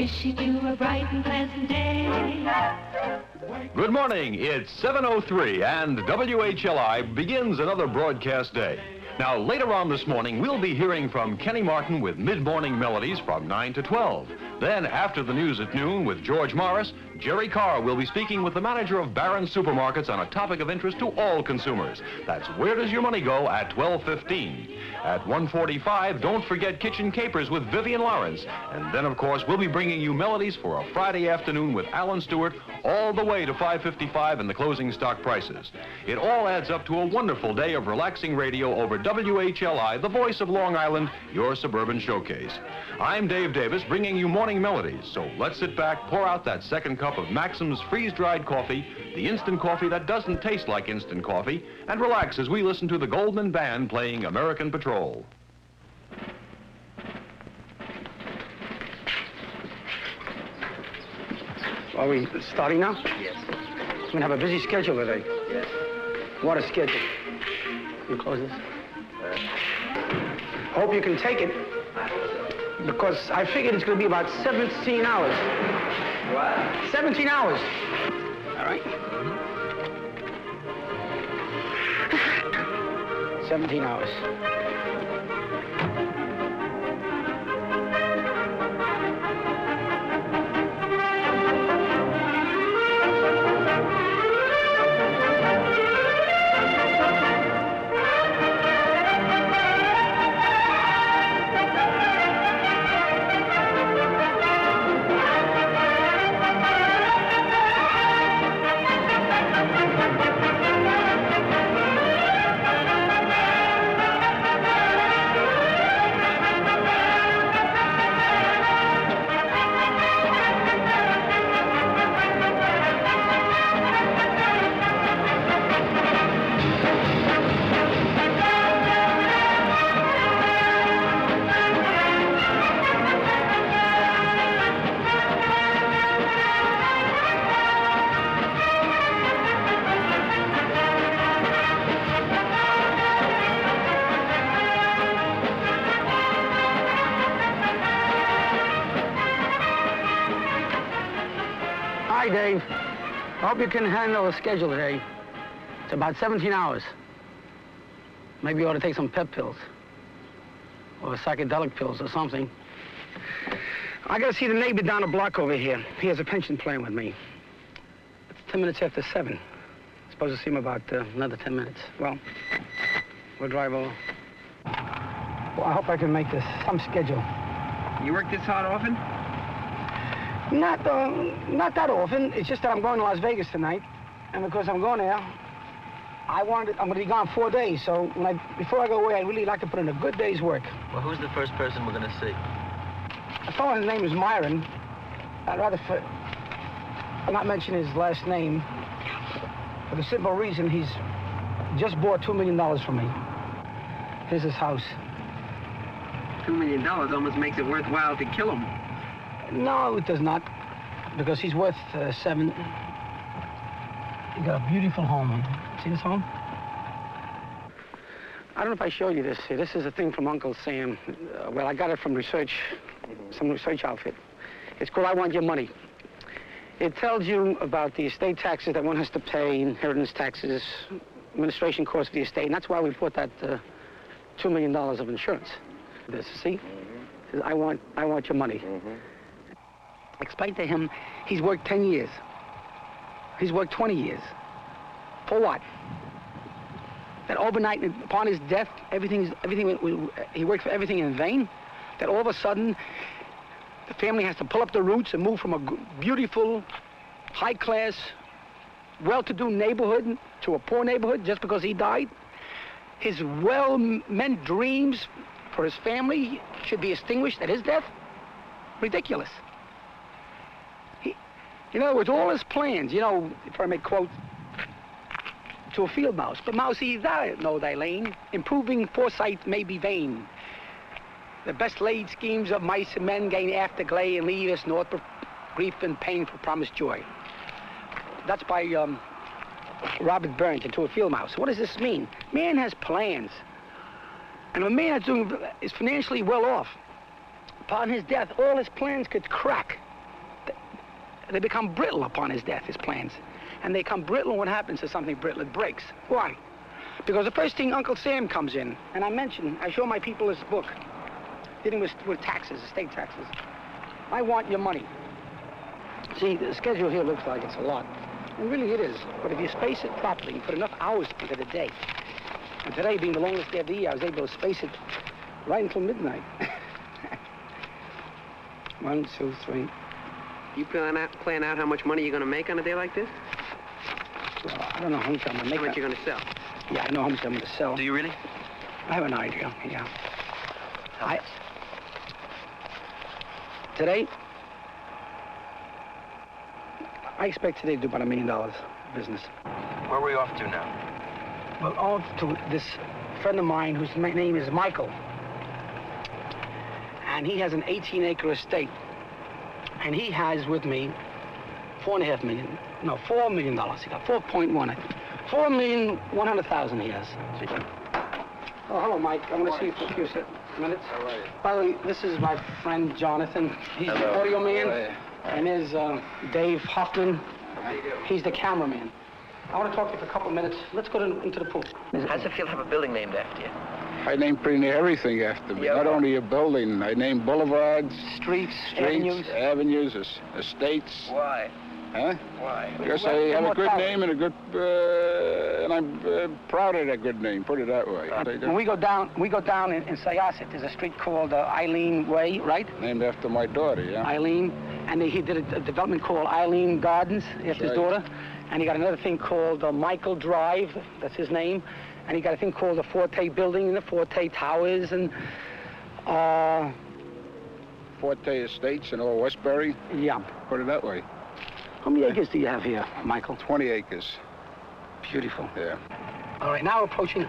wishing you a bright and pleasant day. Good morning. It's 7:03 and WHLI begins another broadcast day. Now, later on this morning, we'll be hearing from Kenny Martin with mid-morning melodies from 9 to 12. Then, after the news at noon with George Morris, Jerry Carr will be speaking with the manager of Barron's Supermarkets on a topic of interest to all consumers. That's Where Does Your Money Go at 12:15. At 1:45, don't forget Kitchen Capers with Vivian Lawrence. And then, of course, we'll be bringing you melodies for a Friday afternoon with Alan Stewart all the way to 5:55 and the closing stock prices. It all adds up to a wonderful day of relaxing radio over WHLI, the voice of Long Island, your suburban showcase. I'm Dave Davis, bringing you morning melodies. So let's sit back, pour out that second cup of Maxim's freeze-dried coffee, the instant coffee that doesn't taste like instant coffee, and relax as we listen to the Goldman Band playing American Patrol. Are we starting now? Yes. We're going to have a busy schedule today. Yes. What a schedule. You close this? Hope you can take it, because I figured it's going to be about 17 hours. What? 17 hours. All right? 17 hours. Hi, Dave. I hope you can handle the schedule today. It's about 17 hours. Maybe you ought to take some pep pills. Or psychedelic pills or something. I gotta see the neighbor down the block over here. He has a pension plan with me. It's 10 minutes after 7. I'm supposed to see him about another 10 minutes. Well, we'll drive over. Well, I hope I can make this some schedule. You work this hard often? Not that often. It's just that I'm going to Las Vegas tonight, and because I'm going there, I'm going to be gone 4 days. So before I go away, I'd really like to put in a good day's work. Well, who's the first person we're going to see? A fellow, his name is Myron. I'd rather not mention his last name for the simple reason he's just bought $2 million from me. Here's his house. $2 million almost makes it worthwhile to kill him. No, it does not, because he's worth 7. He got a beautiful home. See this home? I don't know if I showed you this. This is a thing from Uncle Sam. Well, I got it from some research outfit. It's called I Want Your Money. It tells you about the estate taxes that one has to pay, inheritance taxes, administration costs of the estate, and that's why we put that $2 million of insurance. This, see? It says, I want your money. Explain to him he's worked 10 years. He's worked 20 years. For what? That overnight, upon his death, he worked for everything in vain? That all of a sudden, the family has to pull up the roots and move from a beautiful, high-class, well-to-do neighborhood to a poor neighborhood just because he died? His well-meant dreams for his family should be extinguished at his death? Ridiculous. In other words, all his plans, you know, if I may quote, to a field mouse. But mousey, thou know thy lane. Improving foresight may be vain. The best laid schemes of mice and men gain afterglay and leave us naught but grief and pain for promised joy. That's by Robert Burns in To a Field Mouse. What does this mean? Man has plans. And if a man is financially well off, upon his death, all his plans could crack. they become brittle upon his death, his plans. And they come brittle, and what happens to something brittle? It breaks. Why? Because the first thing Uncle Sam comes in, and I show my people this book, dealing with taxes, estate taxes. I want your money. See, the schedule here looks like it's a lot. And really it is. But if you space it properly, you put enough hours into the day. And today being the longest day of the year, I was able to space it right until midnight. 1, 2, 3. You plan out how much money you're going to make on a day like this? Well, I don't know how much I'm going to make. How much you're going to sell? Yeah, I know how much I'm going to sell. Do you really? I have an idea, yeah. How much? Today, I expect today to do about $1 million business. Where are we off to now? Well, off to this friend of mine whose name is Michael. And he has an 18-acre estate. And he has with me $4 million. He got 4.1, I think. 4,100,000 he has. Oh, hello, Mike. I'm going to see you for a few minutes. How are you? By the way, this is my friend Jonathan. He's the Hello. audio man. How are you? And there's Dave Hoffman. He's the cameraman. I want to talk to you for a couple of minutes. Let's go into the pool. How's it feel to have a building named after you? I named pretty near everything after me. Yeah. Not only a building. I named boulevards, Streets, avenues. estates. Why? Huh? Why? Because I have a good name and a good, and I'm proud of that good name. Put it that way. When we go down in Syosset, there's a street called Eileen Way, right? Named after my daughter, yeah. Eileen, and he did a development called Eileen Gardens after his right. daughter, and he got another thing called Michael Drive, that's his name, and he got a thing called the Forte Building and the Forte Towers, and Forte Estates in Old Westbury. yeah. Put it that way. How many acres do you have here, Michael? 20 acres. Beautiful. Yeah. All right, now approaching.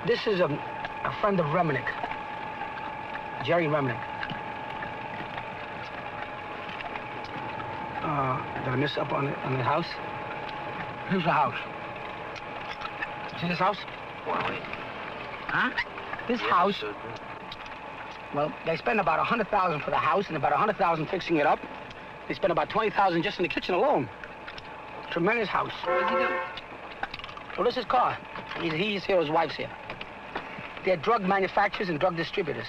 This is a friend of Remnick, Jerry Remnick. Did I miss up on the house? Here's the house. See this house? Why? Huh? This house, well, they spent about $100,000 for the house and about $100,000 fixing it up. They spent about $20,000 just in the kitchen alone. Tremendous house. What does he do? Well, this is his car. He's here, his wife's here. They're drug manufacturers and drug distributors.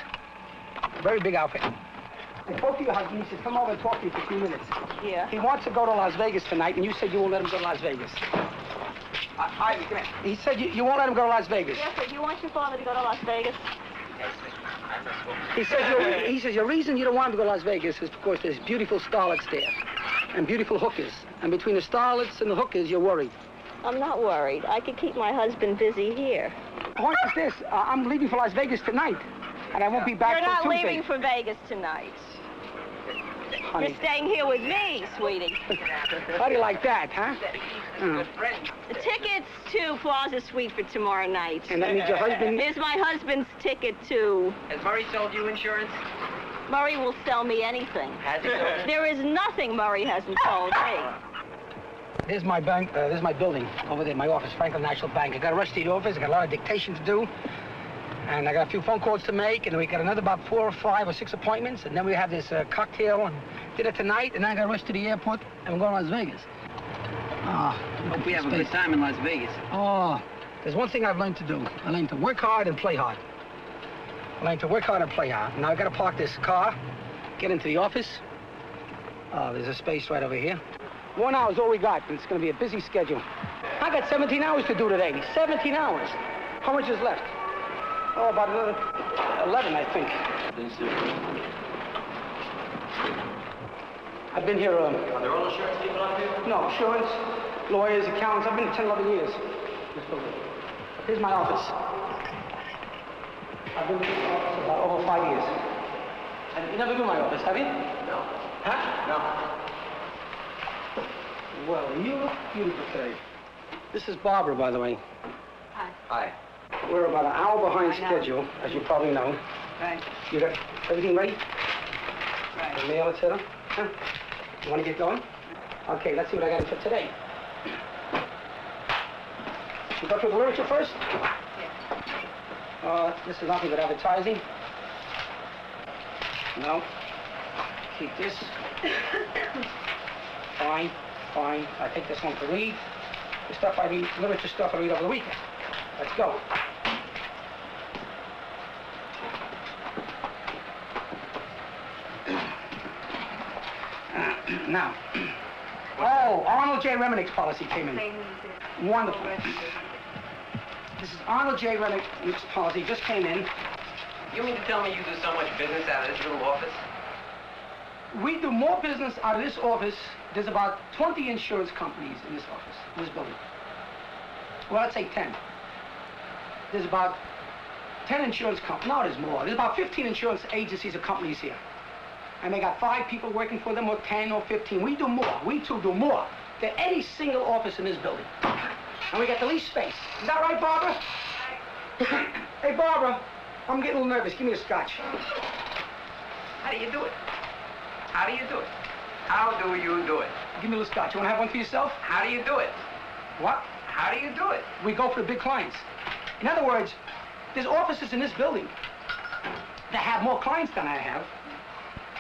Very big outfit. I spoke to your husband. He said, come over and talk to you for a few minutes. Yeah. He wants to go to Las Vegas tonight, and you said you won't let him go to Las Vegas. Ivy, come here. He said you won't let him go to Las Vegas. Yes, sir. You want your father to go to Las Vegas? He says your reason you don't want him to go to Las Vegas is because there's beautiful starlets there, and beautiful hookers. And between the starlets and the hookers, you're worried. I'm not worried. I could keep my husband busy here. The point is this, I'm leaving for Las Vegas tonight, and I won't be back You're till not Tuesday. leaving for Vegas tonight. Honey, You're staying here with me, sweetie. how do you like that, huh? The tickets to Plaza Suite for tomorrow night. And that means your husband... Here's my husband's ticket to... Has Murray sold you insurance? Murray will sell me anything. Has he sold? There is nothing Murray hasn't told me. There's my bank, there's my building over there, my office, Franklin National Bank. I got a rush to the office, I got a lot of dictation to do. And I got a few phone calls to make, and we got another about 4 or 5 or 6 appointments, and then we have this cocktail and dinner tonight, and then I got to rush to the airport, and we're going to Las Vegas. Hope we have a good time in Las Vegas. Oh, there's one thing I've learned to do. I learned to work hard and play hard. I learned to work hard and play hard. Now I got to park this car, get into the office. There's a space right over here. 1 hour is all we got, and it's going to be a busy schedule. I got 17 hours to do today. 17 hours. How much is left? Oh, about another 11, I think. I've been here... Are there all insurance people out here? No, insurance, lawyers, accountants. I've been here 10, 11 years. Here's my office. I've been in this office about over 5 years. And you never knew my office, have you? No. Huh? No. Well, you look beautiful today. This is Barbara, by the way. Hi. We're about an hour behind schedule, as you probably know. Right. You got everything ready? Right. The mail, etc.? Huh? You want to get going? Okay, let's see what I got for today. You go through the literature first? Yeah. This is nothing but advertising. No. Keep this. Fine, fine. I take this home to read. The stuff I read, literature stuff I read over the weekend. Let's go. Now, oh, Arnold J. Reminick's policy came in. Wonderful. This is Arnold J. Reminick's policy, just came in. You mean to tell me you do so much business out of this little office? We do more business out of this office. There's about 20 insurance companies in this office, in this building. Well, let's say 10. There's about 10 insurance companies. No, there's more. There's about 15 insurance agencies or companies here. And they got 5 people working for them, or 10 or 15. We do more. We two do more than any single office in this building. And we got the least space. Is that right, Barbara? Hey, Barbara, I'm getting a little nervous. Give me a scotch. How do you do it? How do you do it? How do you do it? Give me a little scotch. You want to have one for yourself? How do you do it? What? How do you do it? We go for the big clients. In other words, there's offices in this building that have more clients than I have,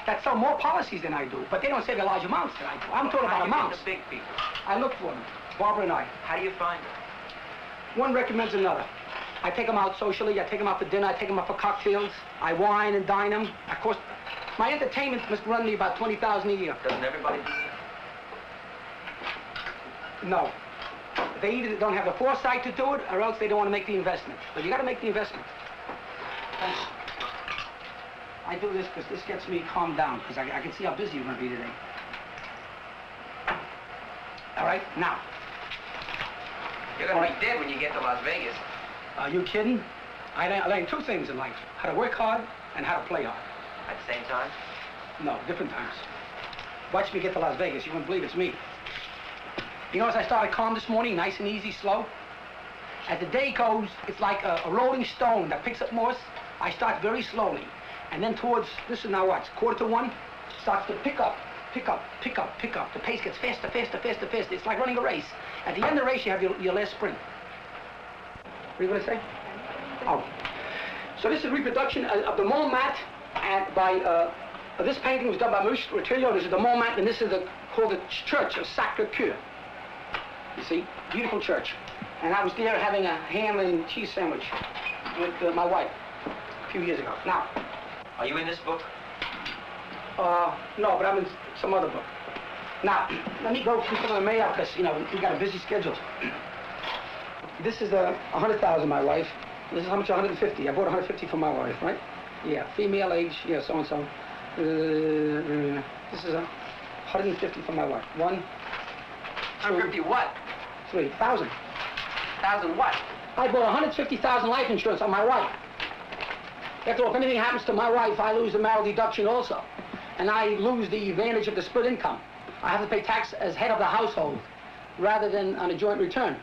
that sell more policies than I do, but they don't say the large amounts that I do. I'm talking about amounts. How do you get the big people? I look for them, Barbara and I. How do you find them? One recommends another. I take them out socially, I take them out for dinner, I take them out for cocktails, I wine and dine them. Of course, my entertainment must run me about $20,000 a year. Doesn't everybody do that? No. They either don't have the foresight to do it, or else they don't want to make the investment. But you got to make the investment. I do this because this gets me calmed down, because I can see how busy you're going to be today. All right, now. You're going to be dead when you get to Las Vegas. Are you kidding? I learned 2 things in life: how to work hard and how to play hard. At the same time? No, different times. Watch me get to Las Vegas. You wouldn't believe it's me. You notice I started calm this morning, nice and easy, slow. As the day goes, it's like a rolling stone that picks up more. I start very slowly. And then towards, this is now what, 1:45, starts to pick up, pick up, pick up, pick up. The pace gets faster, faster, faster, faster. It's like running a race. At the end of the race, you have your last sprint. What are you going to say? Oh. So this is a reproduction of the Mont Mat this painting was done by Maurice Rottillo. This is the Mont Mat, and this is called the Church of Sacré-Cœur. You see, beautiful church. And I was there having a ham and cheese sandwich with my wife a few years ago. Now, Are you in this book? no, but I'm in some other book. Now, let me go through some of the mail, because, you know, we got a busy schedule. This is 100,000, my wife. This is how much? 150. I bought 150 for my wife, right? Yeah, female age, yeah, so-and-so. This is 150 for my wife. 150 what? 3,000. 1,000 what? I bought 150,000 life insurance on my wife. After all, if anything happens to my wife, I lose the marital deduction also. And I lose the advantage of the split income. I have to pay tax as head of the household rather than on a joint return.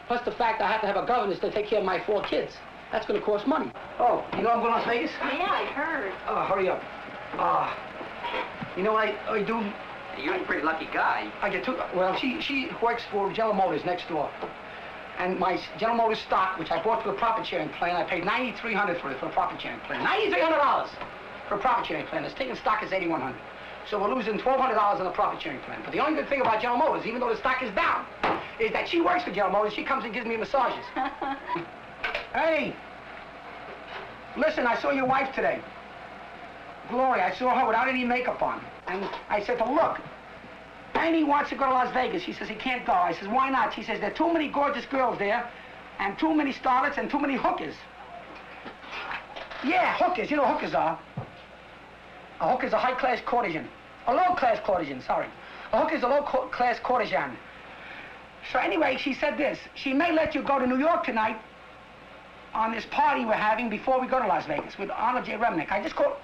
Plus the fact I have to have a governess to take care of my 4 kids. That's going to cost money. Oh, you know I'm going to Las Vegas? Yeah, I heard. Oh, hurry up. You know what I do? You're a pretty lucky guy. I get 2, well, she works for General Motors next door. And my General Motors stock, which I bought for the profit sharing plan, I paid $9,300 for it for the profit sharing plan. $9,300 for a profit sharing plan. It's taking stock is $8,100. So we're losing $1,200 on the profit sharing plan. But the only good thing about General Motors, even though the stock is down, is that she works for General Motors. She comes and gives me massages. Hey, listen, I saw your wife today. Gloria, I saw her without any makeup on. And I said to her, look, Annie wants to go to Las Vegas. She says he can't go. I says, why not? She says, there are too many gorgeous girls there, and too many starlets, and too many hookers. Yeah, hookers. You know what hookers are. A hooker is a high-class courtesan. A low-class courtesan, sorry. A hooker is a low-class courtesan. So anyway, she said this. She may let you go to New York tonight on this party we're having before we go to Las Vegas with Arnold J. Remnick. I just called...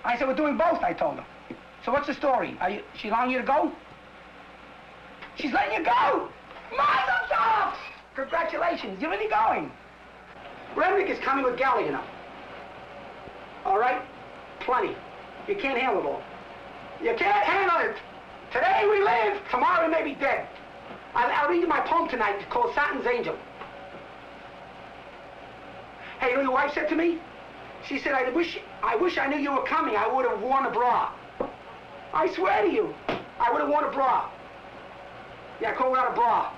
I said, we're doing both, I told her. So what's the story? She allowing you to go? She's letting you go! Mazel tov! Congratulations, you're really going. Remnick is coming with Gallagher now. All right? Plenty. You can't handle it all. You can't handle it. Today we live, tomorrow we may be dead. I'll read you my poem tonight. It's called Satan's Angel. Hey, you know what your wife said to me? She said, I wish I knew you were coming. I would have worn a bra. I swear to you, I would have worn a bra. Yeah, coat without a bra.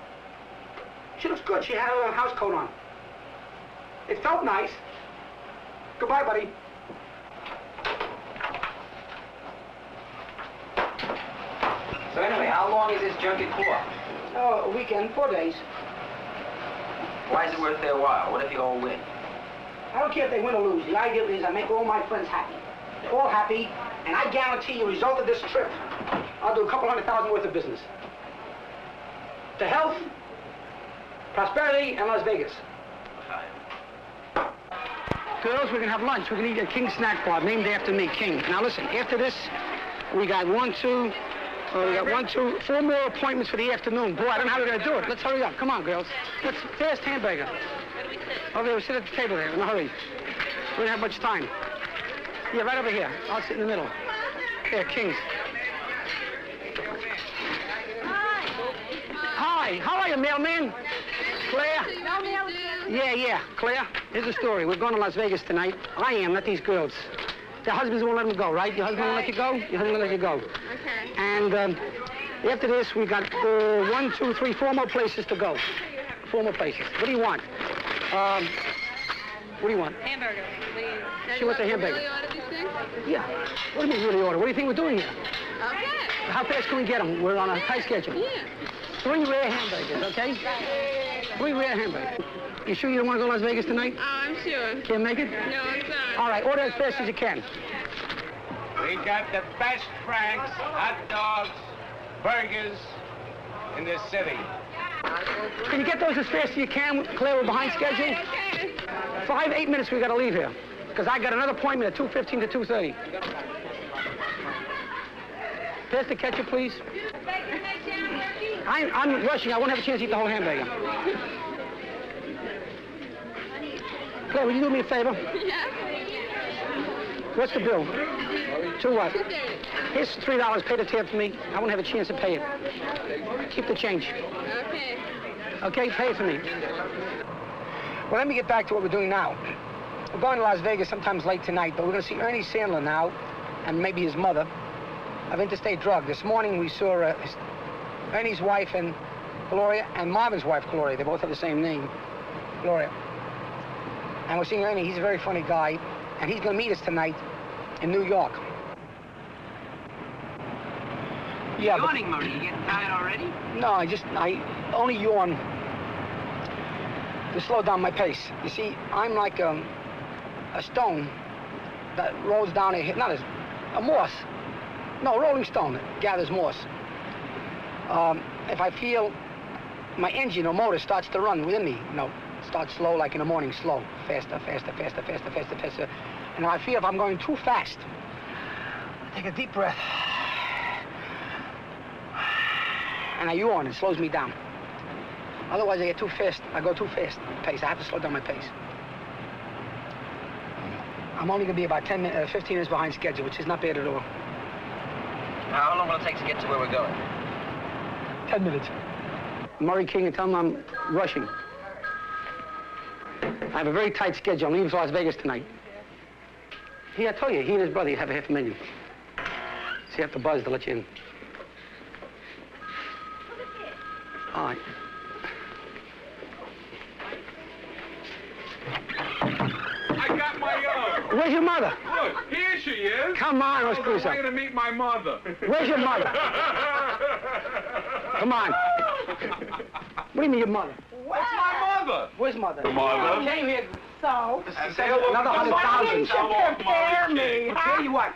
She looks good. She had her house coat on. It felt nice. Goodbye, buddy. So anyway, how long is this junket for? Oh, a weekend, 4 days. Why is it worth their while? What if you all win? I don't care if they win or lose. The idea is I make all my friends happy. They're all happy, and I guarantee you, result of this trip, I'll do a couple $100,000 worth of business. To health, prosperity, and Las Vegas. Girls, we're gonna have lunch. We're gonna eat at King's Snack Bar, named after me, King. Now listen, after this, we got 4 more appointments for the afternoon. Boy, I don't know how we're gonna do it. Let's hurry up. Come on, girls. Let's fast hamburger. Over there, we'll sit at the table there in a hurry. We don't have much time. Yeah, right over here. I'll sit in the middle. There, Kings. Hi, how are you, mailman? Claire? Yeah, Claire, here's the story. We're going to Las Vegas tonight. I am, not these girls. Their husbands won't let them go, right? Your husband won't let you go? Your husband won't let you go. Okay. And after this, we got 1, 2, 3, 4 more places to go. 4 more places. What do you want? What do you want? Hamburger, please. She wants a hamburger. Really order these things? Yeah. What do you mean really order? What do you think we're doing here? Okay. How fast can we get them? We're on a tight schedule. Yeah. 3 rare hamburgers, okay? 3 rare hamburgers. You sure you don't want to go to Las Vegas tonight? Oh, I'm sure. Can't make it? No, I'm sorry. All right, order as fast as you can. We got the best franks, hot dogs, burgers in this city. Can you get those as fast as you can, Claire? We're behind schedule. Okay. 8 minutes we got to leave here. Because I got another appointment at 2:15 to 2:30. Pass the ketchup, please. I'm rushing. I won't have a chance to eat the whole hamburger. Claire, will you do me a favor? Yeah. What's the bill? To what? $2.30. Here's $3. Pay the tab for me. I won't have a chance to pay it. Keep the change. Okay. Okay, pay it for me. Well, let me get back to what we're doing now. We're going to Las Vegas sometimes late tonight, but we're going to see Ernie Sandler now, and maybe his mother, of Interstate Drug. This morning we saw Ernie's wife and Gloria, and Marvin's wife, Gloria. They both have the same name, Gloria. And we're seeing Ernie. He's a very funny guy, and he's going to meet us tonight in New York. You're yawning, Murray. You getting tired already? No, I only yawn to slow down my pace. You see, I'm like a stone that rolls down a hill, not a moss. No, rolling stone that gathers moss. If I feel my engine or motor starts to run within me, start slow like in the morning, slow, faster. And if I feel if I'm going too fast, I take a deep breath. And I yawn, it slows me down. Otherwise, I get too fast. I go too fast pace. I have to slow down my pace. I'm only going to be about 15 minutes behind schedule, which is not bad at all. How long will it take to get to where we're going? 10 minutes. Murray King, and tell him I'm rushing. I have a very tight schedule. I'm leaving for Las Vegas tonight. I told you, he and his brother have $500,000. So you have to buzz to let you in. All right. I got my own. Where's your mother? Look, here she is. Come on, let's cruise up. I'm going to meet my mother. Where's your mother? Come on. What do you mean your mother? What's my mother? Where's mother? Mother? Came here. So? And Say another Why didn't you $100,000. prepare me? I'll tell you what.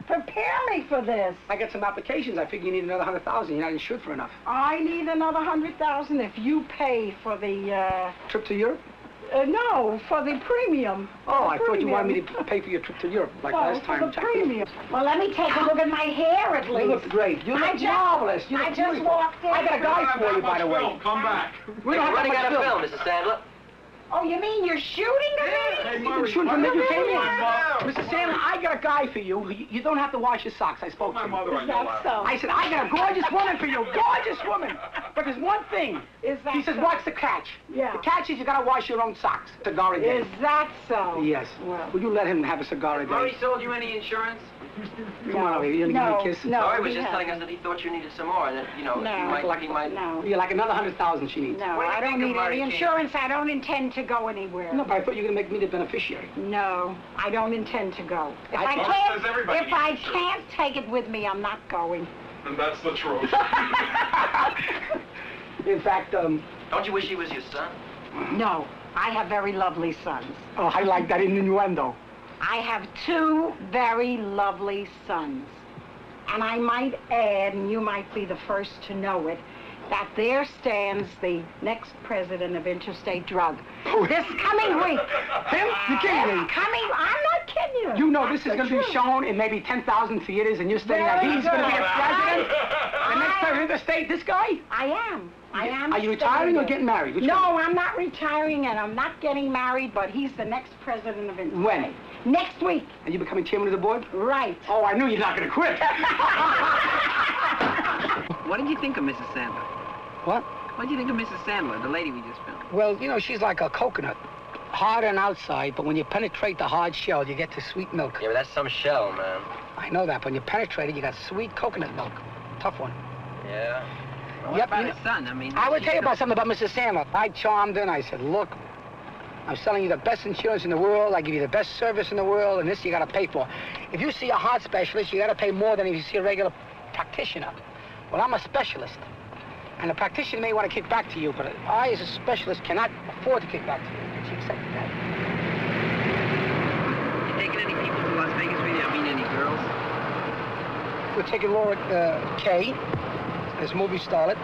Prepare me for this. I got some applications. I figure you need another $100,000. You're not insured for enough. I need another $100,000 if you pay for the, Trip to Europe? no, for the premium. Oh, I thought you Premium. wanted me to pay for your trip to Europe like last For time. the premium. Well, let me take a look at my hair at You least. look great. You look marvelous. You look I just beautiful. walked in. I got a guy for you, by the way. Film. Come back. We don't have running that out much of film. film, Mr. Sandler. Oh, you mean you're shooting at me? Hey, You Murray. shouldn't what- admit you came in. Mother. Mr. Sandler, I got a guy for you. You don't have to wash your socks. I spoke to My him. mother, I Is know that that. so? I said, I got a gorgeous woman for you. Gorgeous woman. But there's one thing. Is that He says, so? what's the catch? Yeah. The catch is you gotta wash your own socks. Cigar a day. Is that so? Yes. Well. Will you let him have a cigar a day? Murray sold you any insurance? Come on over here. You gonna give me a kiss? No, Murray was he just telling us hasn't. that he thought you needed some more, and that, you know, No. he might. No. Yeah, like another 100,000 she needs. No, What do you I don't think of need Murray any King? insurance. I don't intend to go anywhere. No, but I thought you were gonna make me the beneficiary. No, I don't intend to go. If I- I Well, can't, says everybody if needs I insurance. can't take it with me, I'm not going. And that's the truth. In fact, Don't you wish he was your son? No, I have very lovely sons. oh, I like that innuendo. I have 2 very lovely sons. And I might add, and you might be the first to know it, that there stands the next president of Interstate Drug. This coming week. Him? You kidding me? This coming, I'm not kidding you. You know this is That's going to the be truth. shown in maybe 10,000 theaters, and you're saying that Very he's going to be the good. president? The next I- president of the state, this guy? I am. Are you retiring or staying getting married? Which No, one? I'm not retiring and I'm not getting married, but he's the next president of Interstate. When? Next week. And you becoming chairman of the board? Right. Oh, I knew you're not going to quit. What did you think of Mrs. Sandler? What? What did you think of Mrs. Sandler, the lady we just filmed? Well, you know, she's like a coconut. Hard on outside, but when you penetrate the hard shell, you get the sweet milk. Yeah, but that's some shell, man. I know that, but when you penetrate it, you got sweet coconut milk. Tough one. Yeah. What Yep, about you his son? I mean, I would she tell you should've- about something about Mrs. Sandler. I charmed her and I said, look, I'm selling you the best insurance in the world. I give you the best service in the world, and this you got to pay for. If you see a heart specialist, you got to pay more than if you see a regular practitioner. Well, I'm a specialist, and a practitioner may want to kick back to you, but I, as a specialist, cannot afford to kick back to you. And she accepted that. You taking any people to Las Vegas with you? I mean, any girls? We're taking Laura Kay, this movie starlet.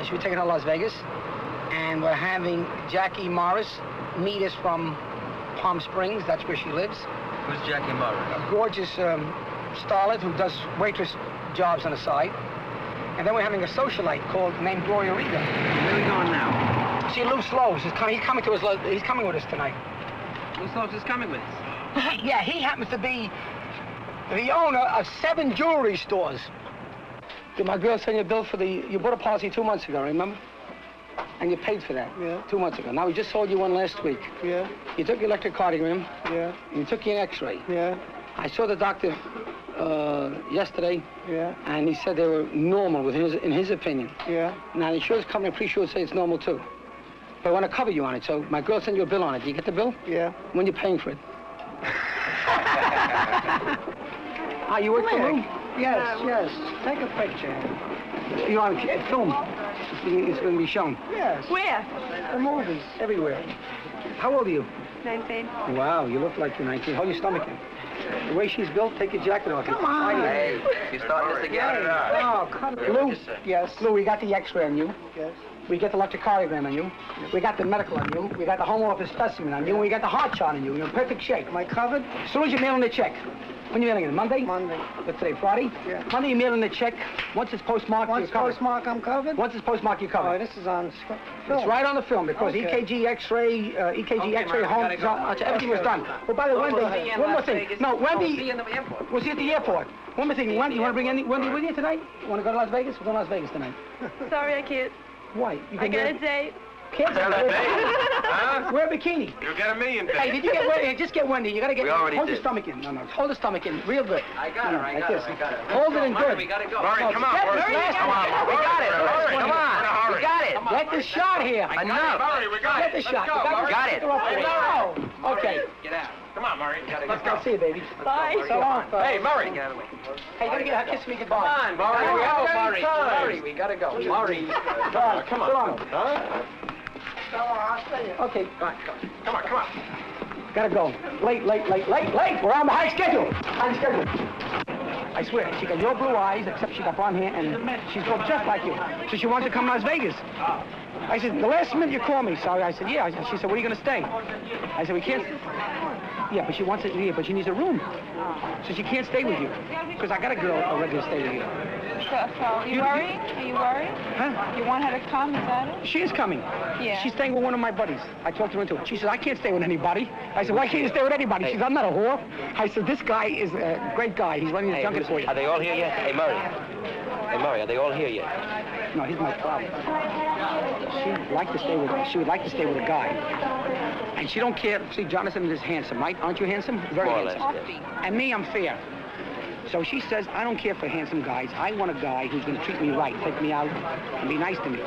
She'll be taking her to Las Vegas. And we're having Jackie Morris meet us from Palm Springs. That's where she lives. Who's Jackie Murray? A gorgeous starlet who does waitress jobs on the side. And then we're having a socialite named Gloria Riga. Where are we going now? See, Lou Sloves, he's coming to us. He's coming with us tonight. Lou Slopes is coming with us. Yeah, he happens to be the owner of 7 jewelry stores. Did my girl send you a bill for you bought a policy 2 months ago, remember? And you paid for that. Yeah. 2 months ago. Now we just sold you one last week. Yeah. You took your electrocardiogram. Yeah. And you took your X-ray. Yeah. I saw the doctor yesterday. Yeah. And he said they were normal in his opinion. Yeah. Now the insurance company, I'm pretty sure, would say it's normal too. But I want to cover you on it, so my girl sent you a bill on it. Do you get the bill? Yeah. When you're paying for it? You work for Lou? Yes, yes. Take a picture. You want film? It's going to be shown. Yes. Where? The movies. Everywhere. How old are you? 19. Wow, you look like you're 19. Hold your stomach in. The way she's built, take your jacket off. Come on. Hey, you starting this again? Oh, cut it. Lou, yes. Lou, we got the X-ray on you. Yes. We got the electrocardiogram on you. We got the medical on you. We got the home office specimen on you. We got the heart chart on you. You're in perfect shape. Am I covered? As soon as you're mailing the check. When you mailing it? Monday? Monday. What's today, Friday? Yeah. Monday you're mailing the check. Once it's postmarked, you're covered. Once postmarked, I'm covered? Once it's postmarked, you're covered. Oh, this is on film. It's right on the film because EKG, X-ray, X-ray, home, everything was done. But by the way, Wendy, one more thing. No, Wendy was he at the airport. One more thing. Wendy, you want to bring Wendy with you tonight? You want to go to Las Vegas? We're going to Las Vegas tonight. Sorry, I can't. Why? I got a date. Can't Got a date? Huh? Wear a bikini. You got a million Hey, did you get Wendy? Just get Wendy. You gotta get. We already hold your did. stomach in. No, hold the stomach in, real good. I got her, I got her. Hold it in good. We gotta go. Murray, come on, Murray. Come on, We got it. Hurry. Come on. We got it. Get the shot here. Enough. Murray, we got Get it. the shot. Let's go, You Murray. Got it. No. Okay. Get out. Come on, Murray. Let's go. See you, baby. Bye. So long. Hey, Murray. Get out of the way. Hey, you gotta get kiss me goodbye. Come on, Murray. Come on, Murray. time. Murray, we gotta go. Murray. Come on. Huh? Okay. Come on. Gotta go. Late. We're on the high schedule. I swear, she got your blue eyes, except she got blonde hair, and she's built just like you. So she wants to come to Las Vegas. I said, the last minute you called me, so I said, yeah. She said, where are you going to stay? I said, we can't. Yeah, but she wants it, but she needs a room. So she can't stay with you. Because I got a girl already to stay with you. So, you worried? Are you worried? Huh? You want her to come, is that it? She is coming. Yeah. She's staying with one of my buddies. I talked her into it. She said, I can't stay with anybody. I said, why can't you stay with anybody? She said, I'm not a whore. I said, this guy is a great guy. He's running the junket for you. Are they all here yet? Hey, Murray. Are they all here yet? No, here's my problem. She would like to stay with a guy. And she don't care. See, Jonathan is handsome, right? Aren't you handsome? Very handsome. And me, I'm fair. So she says, I don't care for handsome guys. I want a guy who's going to treat me right, take me out, and be nice to me.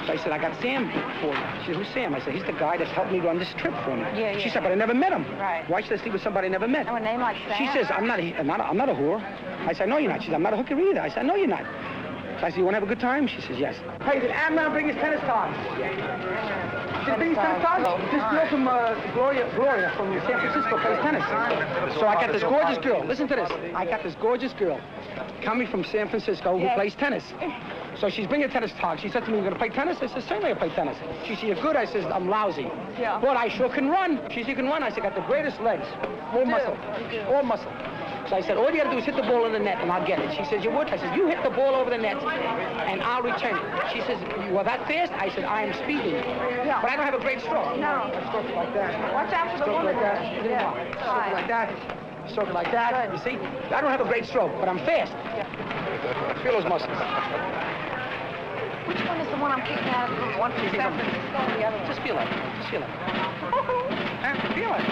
So I said, I got Sam for you. She said, who's Sam? I said, he's the guy that's helped me run this trip for me. She said, but I never met him. Right. Why should I sleep with somebody I never met? Oh, a name like Sam? She says, I'm not a whore. I said, no, you're not. She said, I'm not a hooker either. I said, no, you're not. So I said, you want to have a good time? She says, yes. Hey, did Amnon bring his tennis cards? Did he bring his tennis cards? This girl from Gloria from San Francisco plays tennis. So I got this gorgeous girl. Listen to this. I got this gorgeous girl coming from San Francisco who plays tennis. So she's bringing tennis cards. She said to me, you're going to play tennis? I said, certainly I play tennis. She said, you're good. I said, I'm lousy. Yeah. But I sure can run. She said, you can run. I said, got the greatest legs. All muscle. All muscle. So I said, all you got to do is hit the ball in the net and I'll get it. She says, you would? I said, you hit the ball over the net and I'll return it. She says, you are that fast? I said, I am speeding. Yeah. But I don't have a great stroke. No. I stroke it like that. Watch out for the woman. Like that. Yeah. Stroke it like that. Stroke it like that. You see? I don't have a great stroke, but I'm fast. Yeah. Feel those muscles. Which one is the one I'm kicking out of? The one from San Francisco or the other one? Just feel it. Just feel it. Feel it.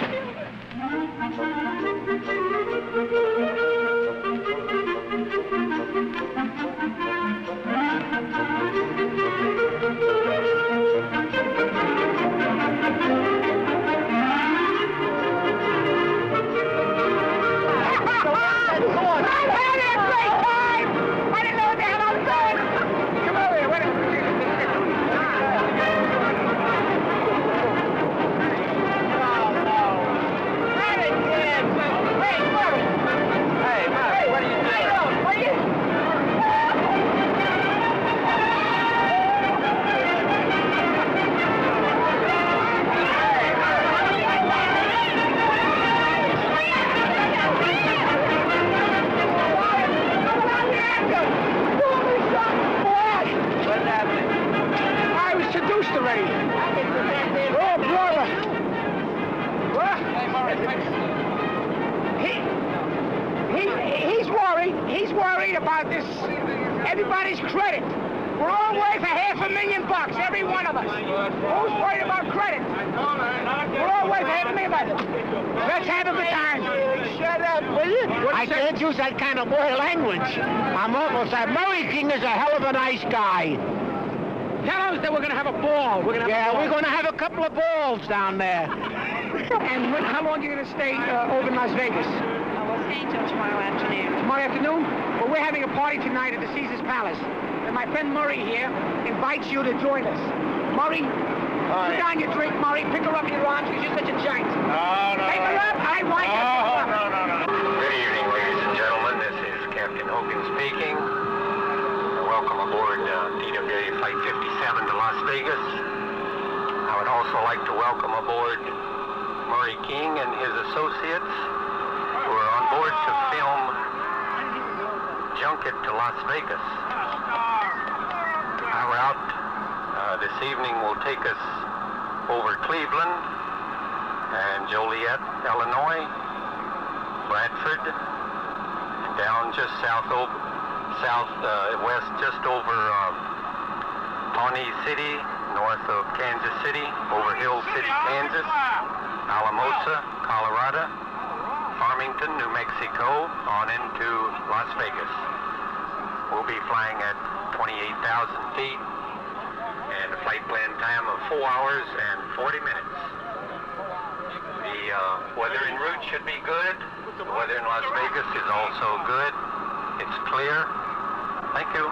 He's worried about this, everybody's credit. We're all worth $500,000, every one of us. Who's worried about credit? We're all worth $500,000. Let's have a good time. Shut up, will you? I can't use that kind of boy language. I'm almost that. Murray King is a hell of a nice guy. Tell us that we're going to have a ball. We're going to have a couple of balls down there. And how long are you going to stay over in Las Vegas? We'll stay until tomorrow afternoon. Tomorrow afternoon? Well, we're having a party tonight at the Caesar's Palace. And my friend Murray here invites you to join us. Murray, put down your drink, Murray. Pick her up in your arms because you're such a giant. No. Pick her up. I want you to pick her up. No. Good evening, ladies and gentlemen. This is Captain Hogan speaking. Welcome aboard TWA Flight 57 to Las Vegas. I would also like to welcome aboard Murray King and his associates who are on board to film Junket to Las Vegas. Our route this evening will take us over Cleveland and Joliet, Illinois, Bradford, down just southwest, just over Pawnee City, north of Kansas City, over Hill City, Kansas, Alamosa, Colorado, Farmington, New Mexico, on into Las Vegas. We'll be flying at 28,000 feet and a flight plan time of 4 hours and 40 minutes. The weather en route should be good. The weather in Las Vegas is also good. It's clear. Thank you.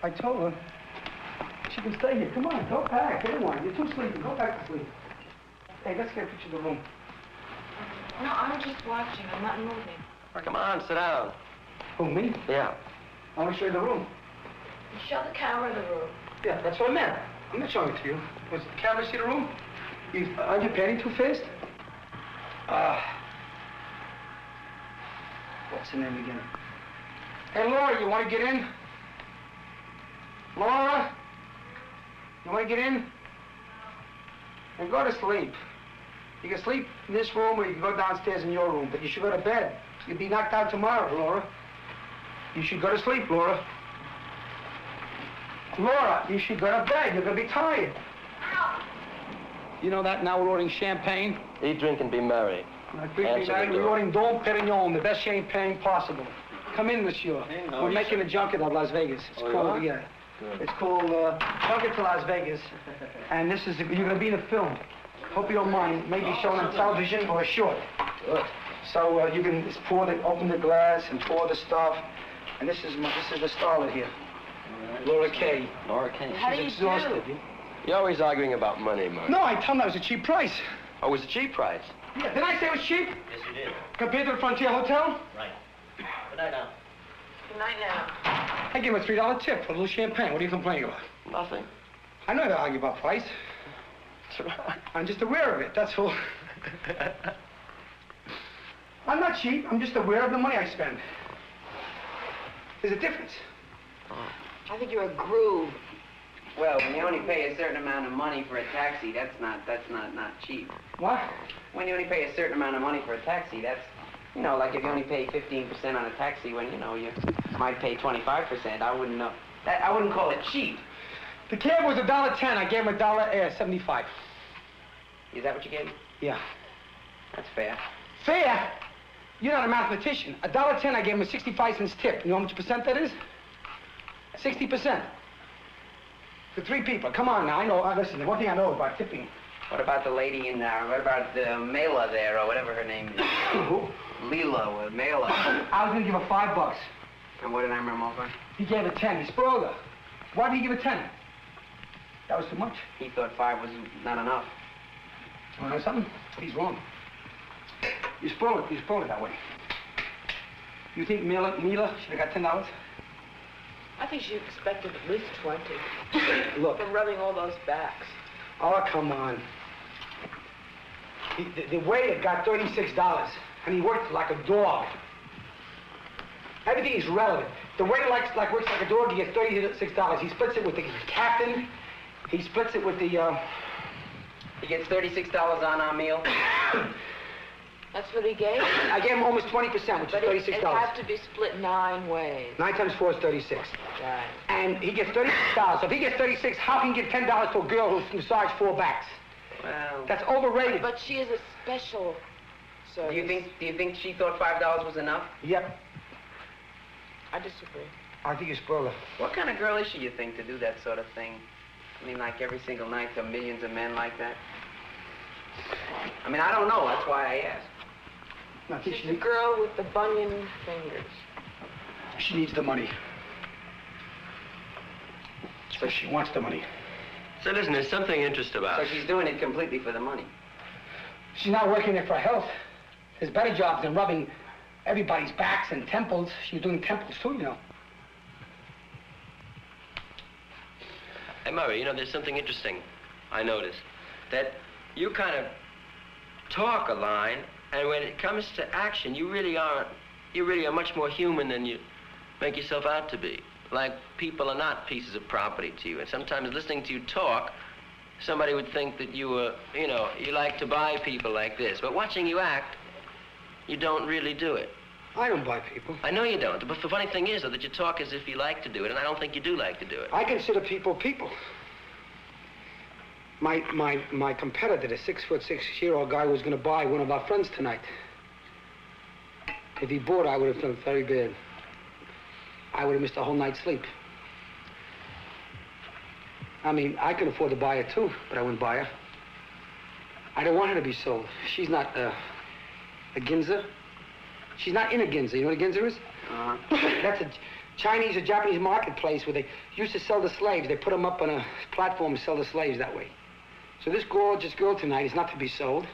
I told her she can stay here. Come on, go back. Come on, you're too sleepy. Go back to sleep. Hey, let's get a picture of the room. No, I'm just watching. I'm not moving. Come on, sit down. Who, me? Yeah. I want to show you the room. You show the camera the room. Yeah, that's what I meant. I'm not showing it to you. Was the camera see the room? Aren't you panting too fast? What's her name again? Hey, Laura, you want to get in? Laura? You want to get in? And go to sleep. You can sleep in this room or you can go downstairs in your room, but you should go to bed. You'll be knocked out tomorrow, Laura. You should go to sleep, Laura. Laura, you should go to bed. You're going to be tired. You know that now we're ordering champagne? Eat, drink, and be merry. We're ordering Dom Perignon, the best champagne possible. Come in, monsieur. We're making a junket of Las Vegas. It's called, yeah. It's called Junket to Las Vegas. And this is, you're going to be in a film. Hope you don't mind. Maybe shown on television or a short. Good. So you can just open the glass and pour the stuff. And this is the starlet here. Laura Kay. Laura Kay. She's exhausted. You're always arguing about money, Mark. No, I tell them that was a cheap price. Oh, it was a cheap price? Yeah, did I say it was cheap? Yes, you did. Compared to the Frontier Hotel? Right. Good night now. Good night now. I give him a $3 tip for a little champagne. What are you complaining about? Nothing. I know how to argue about price. I'm just aware of it, that's all. I'm not cheap. I'm just aware of the money I spend. There's a difference. I think you're a groove. Well, when you only pay a certain amount of money for a taxi, that's not cheap. What? When you only pay a certain amount of money for a taxi, that's, you know, like if you only pay 15% on a taxi when, you know, you might pay 25%, I wouldn't know. I wouldn't call it cheap. The cab was $1.10. I gave him $1.75. Is that what you gave me? Yeah. That's fair. Fair? You're not a mathematician. $1.10, I gave him a 65 cents tip. You know how much percent that is? 60%. For 3 people. Come on now, I know. Listen, the one thing I know about tipping. What about the lady in there? What about Mela there, or whatever her name is? Who? Leela or Mela. I was gonna give her $5. And what did I remember over? He gave her 10. He spoiled her. Why did he give her 10? That was too much. He thought 5 was not enough. You know something? He's wrong. You spoiled it that way. You think Mila should have got $10? I think she expected at least 20. Look. From rubbing all those backs. Oh, come on. The waiter got $36, and he worked like a dog. Everything is relevant. The waiter works like a dog, he gets $36. He splits it with the captain. He splits it with the, He gets $36 on our meal. That's what he gave? I gave him almost 20%, which but is $36. It has to be split 9 ways. 9 times 4 is 36. Right. And he gets $36. So if he gets 36, how can he give $10 to a girl who's massaged 4 backs? Well... That's overrated. But she is a special service. Do you think she thought $5 was enough? Yep. I disagree. I think you spoiled her. What kind of girl is she, you think, to do that sort of thing? I mean, like every single night to millions of men like that? I mean, I don't know. That's why I asked. I think She's the girl with the bunion fingers. She needs the money. So she wants the money. So listen, there's something interesting about it. So she's doing it completely for the money. She's not working there for health. There's better jobs than rubbing everybody's backs and temples. She's doing temples too, you know. Hey, Murray, you know, there's something interesting I noticed. That you kind of talk a line, and when it comes to action, you really are much more human than you make yourself out to be. Like, people are not pieces of property to you. And sometimes listening to you talk, somebody would think that you were, you know, you like to buy people like this. But watching you act, you don't really do it. I don't buy people. I know you don't. But the funny thing is, though, that you talk as if you like to do it, and I don't think you do like to do it. I consider people people. My competitor, the 6'6" guy, was going to buy one of our friends tonight. If he bought, I would have done very bad. I would have missed a whole night's sleep. I mean, I could afford to buy her too, but I wouldn't buy her. I don't want her to be sold. She's not a Ginza. She's not in a Ginza. You know what a Ginza is? Uh-huh. Chinese or Japanese marketplace where they used to sell the slaves. They put them up on a platform and sell the slaves that way. So this gorgeous girl tonight is not to be sold.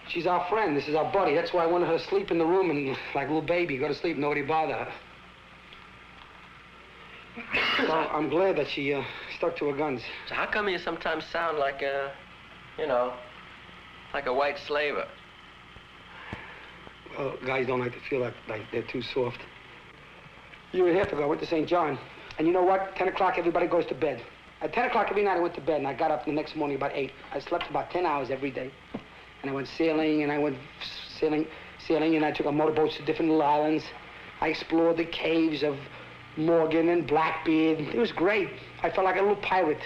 She's our friend. This is our buddy. That's why I wanted her to sleep in the room and, like a little baby, go to sleep, nobody bother her. So I'm glad that she stuck to her guns. So how come you sometimes sound like a, you know, like a white slaver? Well, guys don't like to feel like they're too soft. A year and a half ago, I went to St. John. And you know what? 10 o'clock, everybody goes to bed. At 10 o'clock every night, I went to bed, and I got up the next morning about 8. I slept about 10 hours every day. And I went sailing, and I went sailing, and I took on motorboats to different little islands. I explored the caves of Morgan and Blackbeard. It was great. I felt like a little pirate.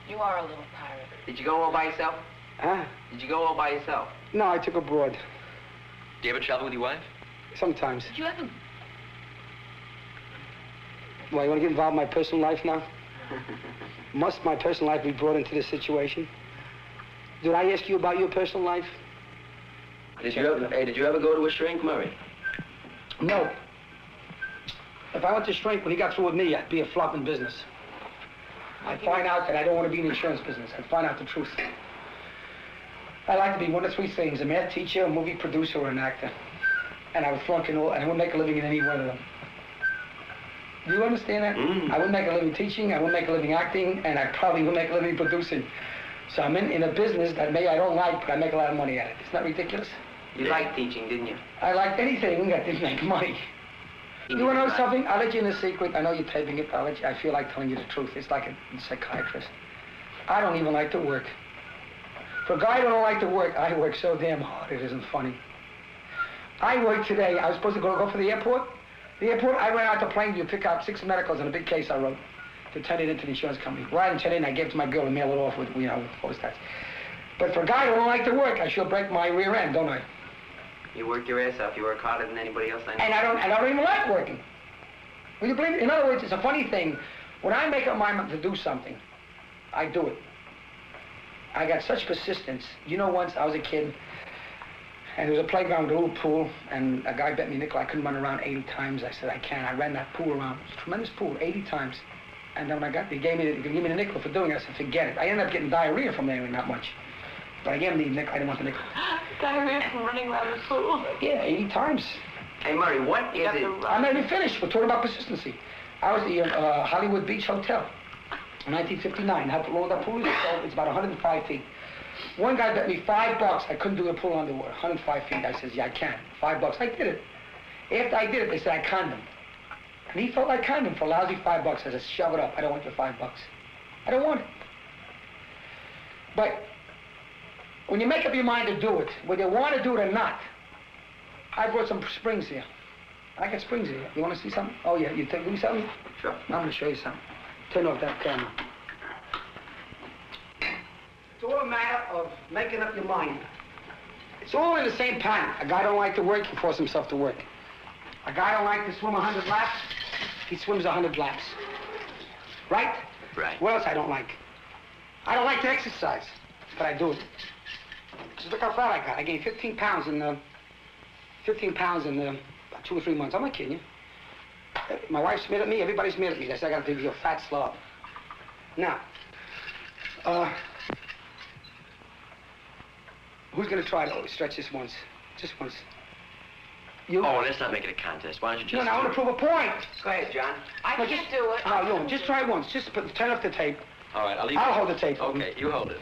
You are a little pirate. Did you go all by yourself? Huh? Did you go all by yourself? No, I took abroad. Do you ever travel with your wife? Sometimes. Did you ever... Why, you want to get involved in my personal life now? Must my personal life be brought into this situation? Did I ask you about your personal life? Did you ever go to a shrink, Murray? No. If I went to shrink when he got through with me, I'd be a flop in business. I'd find out that I don't want to be in the insurance business. I'd find out the truth. I like to be one of 3 things: a math teacher, a movie producer, or an actor. And I would flunk in all, and I wouldn't make a living in any one of them. Do you understand that? I wouldn't make a living teaching, I wouldn't make a living acting, and I probably wouldn't make a living producing. So I'm in a business that maybe I don't like, but I make a lot of money at it. Isn't that ridiculous? You liked teaching, didn't you? I liked anything that didn't make money. You want to know something? I'll let you in a secret. I know you're taping it, but I feel like telling you the truth. It's like a psychiatrist. I don't even like to work. For a guy who don't like to work, I work so damn hard it isn't funny. I worked today. I was supposed to go for the airport. The airport, I ran out the plane to pick out 6 medicals in a big case I wrote to turn it into the insurance company. Right, I didn't turn it in, I gave it to my girl to mail it off with, you know, with postage. But for a guy who don't like to work, I sure break my rear end, don't I? You work your ass off. You work harder than anybody else I know. And I don't even like working. Will you believe it? In other words, it's a funny thing. When I make up my mind to do something, I do it. I got such persistence. You know, once I was a kid, and there was a playground with a little pool, and a guy bet me a nickel I couldn't run around 80 times. I said, I can. I ran that pool around. It was a tremendous pool, 80 times. And then when they gave me the nickel for doing it, I said, forget it. I ended up getting diarrhea from there, not much. But I gave him the nickel. I didn't want the nickel. Diarrhea from running around the pool? Yeah, 80 times. Hey, Murray, what is it? I'm not even finished. We're talking about persistency. I was at the Hollywood Beach Hotel in 1959. How long that pool is? It's about 105 feet. One guy bet me $5 I couldn't do the pool underwater, 105 feet. I says, yeah, I can. $5. I did it. After I did it, they said I conned him. And he felt like conned him for a lousy $5. I said, shove it up. I don't want your $5. I don't want it. But when you make up your mind to do it, whether you want to do it or not, I brought some springs here. I got springs here. You want to see something? Oh, yeah. You give me something? Sure. I'm going to show you something. Turn off that camera. It's all a matter of making up your mind. It's all in the same pattern. A guy don't like to work, he forces himself to work. A guy don't like to swim 100 laps, he swims 100 laps. Right? Right. What else I don't like? I don't like to exercise, but I do it. Just look how fat I got. I gained 15 pounds in about 2 or 3 months. I'm not kidding you. My wife smeared at me, everybody smeared at me. They said I got to be a fat slob. Now, who's going to try to stretch this once? Just once. You? Oh, let's not make it a contest. Why don't you just... No, I want to prove a point. Go ahead, John. I can't do it. No, just try it once. Just turn off the tape. All right, I'll leave I'll hold the tape. Okay, you hold it.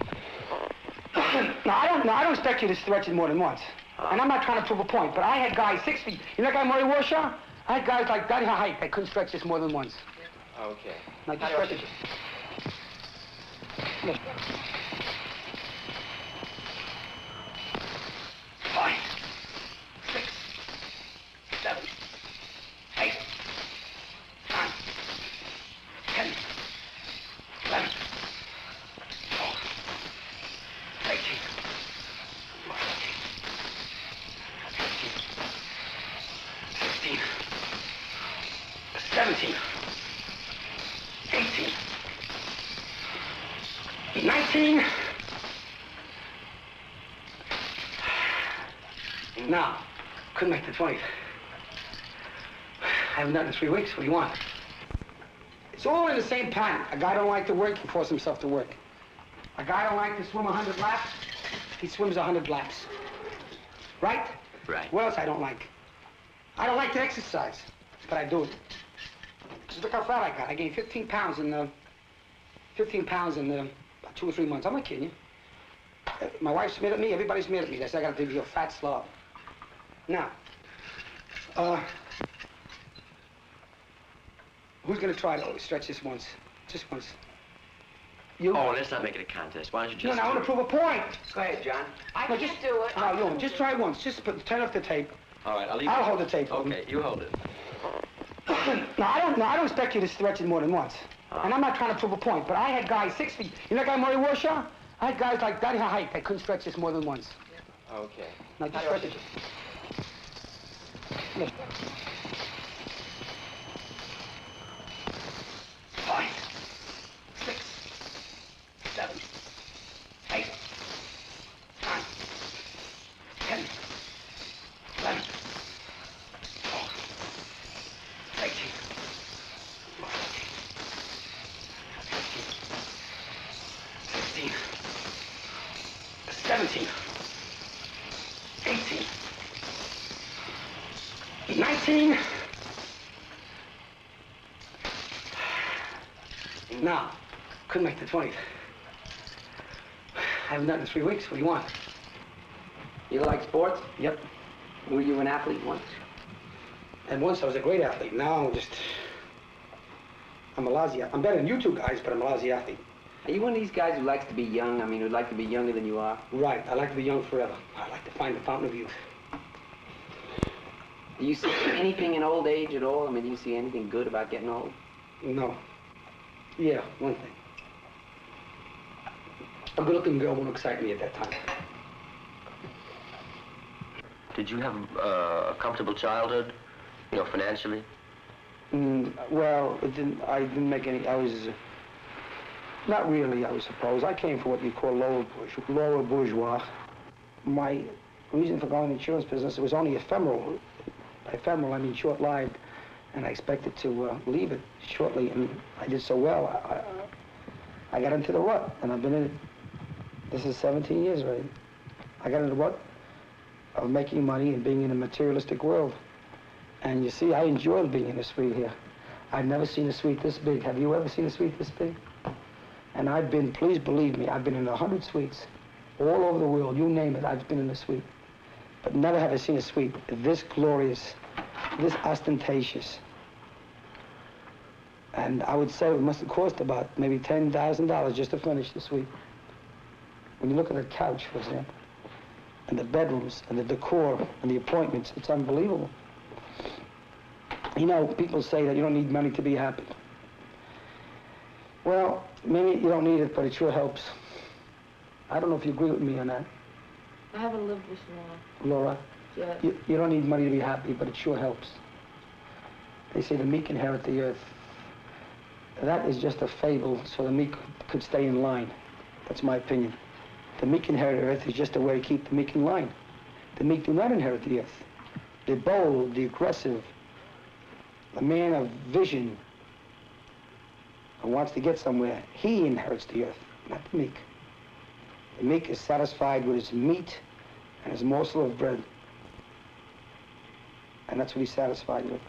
No, I don't expect you to stretch it more than once. And I'm not trying to prove a point, but I had guys 6 feet. You know that guy Murray Warshaw? I had guys like that height that couldn't stretch this more than once. Okay. Now just stretch it. Look. 5, 6, 7, 8, 9, 10, 11, 12, 13, 14, 15, 16, 17, 18, 19. Now, couldn't make the 20th. haven't done it in 3 weeks. What do you want? It's all in the same pattern. A guy don't like to work, he forces himself to work. A guy don't like to swim 100 laps, he swims 100 laps. Right? Right. What else I don't like? I don't like to exercise, but I do it. Just look how fat I got. I gained 15 pounds in about 2 or 3 months. I'm not kidding you. My wife's mad at me. Everybody's mad at me. They say I got to be a fat slob. Now, who's going to try to stretch this once? Just once. You? Oh, let's not make it a contest. Why don't you just... No, I want to prove a point. Go ahead, John. I can't do it. No, you just try once. Just turn off the tape. All right, I'll leave I'll hold the tape. Okay, you hold it. No, I don't expect you to stretch it more than once. And I'm not trying to prove a point, but I had guys 6 feet. You know that guy Murray Warshaw? I had guys like that height that couldn't stretch this more than once. Okay. Now just stretch it. Look. 5, 6, 7, 8, 9, 10, 11, 12, 18, 15, 17, 18, 19. Now, couldn't make the 20th. I haven't done it in 3 weeks. What do you want? You like sports? Yep. Were you an athlete once? And once I was a great athlete. Now I'm a lousy athlete. I'm better than you two guys, but I'm a lousy athlete. Are you one of these guys who likes to be young? I mean, who'd like to be younger than you are? Right. I like to be young forever. I like to find the fountain of youth. Do you see anything in old age at all? I mean, do you see anything good about getting old? No. Yeah, one thing. A good-looking girl won't excite me at that time. Did you have a comfortable childhood, you know, financially? Well, I didn't make any. I was not really, I suppose. I came from what you call lower bourgeois. My reason for going in the insurance business, it was only ephemeral. By ephemeral, I mean short-lived, and I expected to leave it shortly, and I did so well. I got into the rut, and I've been in it. This is 17 years already. I got into the rut of making money and being in a materialistic world. And you see, I enjoyed being in a suite here. I've never seen a suite this big. Have you ever seen a suite this big? And I've been, please believe me, I've been in 100 suites all over the world. You name it, I've been in a suite. But never have I seen a suite this glorious, this ostentatious. And I would say it must have cost about maybe $10,000 just to furnish the suite. When you look at the couch, for example, and the bedrooms, and the decor, and the appointments, it's unbelievable. You know, people say that you don't need money to be happy. Well, maybe you don't need it, but it sure helps. I don't know if you agree with me on that. I haven't lived with Laura. Laura? Yet. You don't need money to be happy, but it sure helps. They say the meek inherit the earth. That is just a fable, so the meek could stay in line. That's my opinion. The meek inherit the earth is just a way to keep the meek in line. The meek do not inherit the earth. The bold, the aggressive, the man of vision who wants to get somewhere, he inherits the earth, not the meek. The meek is satisfied with his meat and his morsel of bread. And that's what he's satisfied with.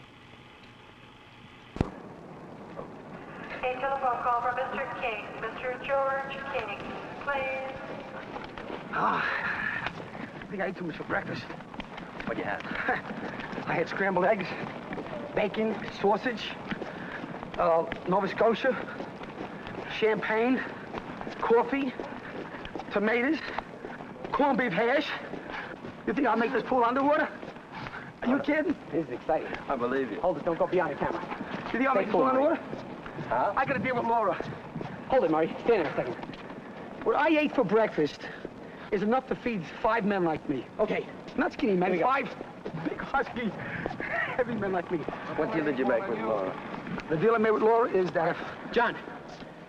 A telephone call for Mr. King. Mr. George King, please. Ah, I think I ate too much for breakfast. What'd you have? I had scrambled eggs, bacon, sausage, Nova Scotia, champagne, coffee, tomatoes, corned beef hash. You think I'll make this pool underwater? Are you kidding? This is exciting. I believe you. Hold it, don't go beyond the camera. You think I'll make this pool underwater? Huh? I gotta deal with Laura. Hold it, Murray. Stand there a second. What I ate for breakfast is enough to feed 5 men like me. Okay, not skinny men, 5 big husky, heavy men like me. What deal did you make with Laura? The deal I made with Laura is that if... John,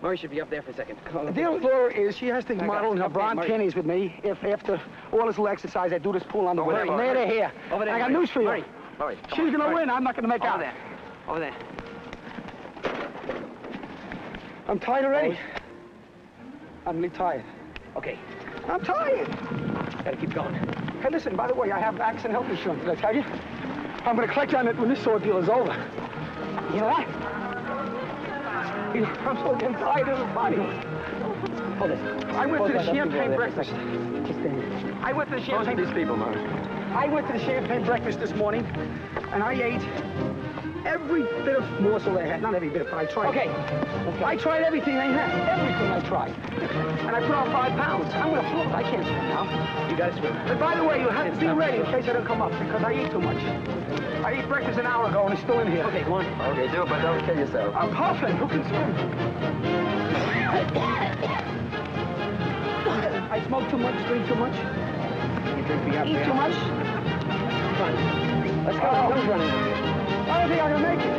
Murray should be up there for a second. The deal with Laura is she has to model in her brown panties with me if after all this little exercise I do this pool underwater. Murray, Near to here. Over there, I got Murray. news for you. Murray, She's gonna win. I'm not gonna make out. There. Over there. I'm tired already. I'm really tired. Okay. I'm tired. Gotta keep going. Hey, listen, by the way, I have accident health insurance. Did I tell you? I'm going to collect on it when this ordeal is over. You know what? I'm so damn tired of the body. Hold it. I went to the champagne breakfast. I went to the champagne... these people, man? I went to the champagne breakfast this morning, and I ate every bit of morsel they had. Not every bit, but I tried. Okay. I tried everything they had. Everything I tried. And I put on 5 pounds. I'm going to float. I can't swim now. You gotta swim. But by the way, you have to be ready in case I don't come up, because I eat too much. I ate breakfast an hour ago, and it's still in here. Okay, come on. Okay, do it, but don't kill yourself. I'm puffing. Who can swim? I smoke too much, drink too much. You drink me up. Eat too much. Come on. Let's go. Don't run. I don't think I can make it.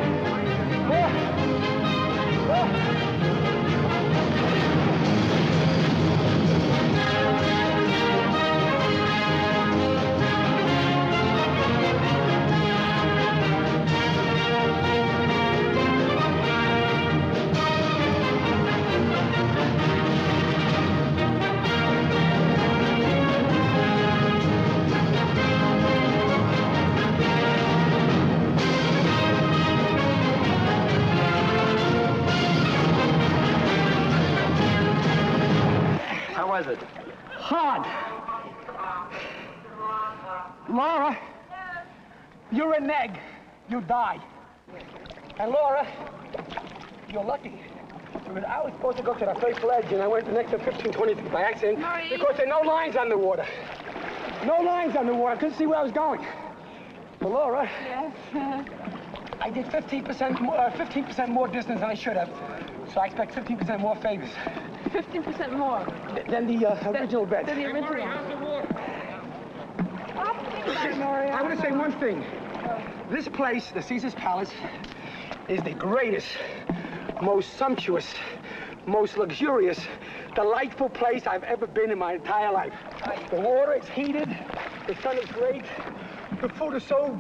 How was it? Hard. Laura, you're an egg. You die. And Laura, you're lucky. Because I was supposed to go to the first ledge, and I went the next to 1520 by accident. Because there are no lines on the water. No lines on the water. I couldn't see where I was going. But Laura, Yes. I did 15% more distance than I should have. So I expect 15% more favors. 15% more. Than the original bet. Than the original. I want to say one thing. This place, the Caesar's Palace, is the greatest, most sumptuous, most luxurious, delightful place I've ever been in my entire life. The water is heated, the sun is great, the food is so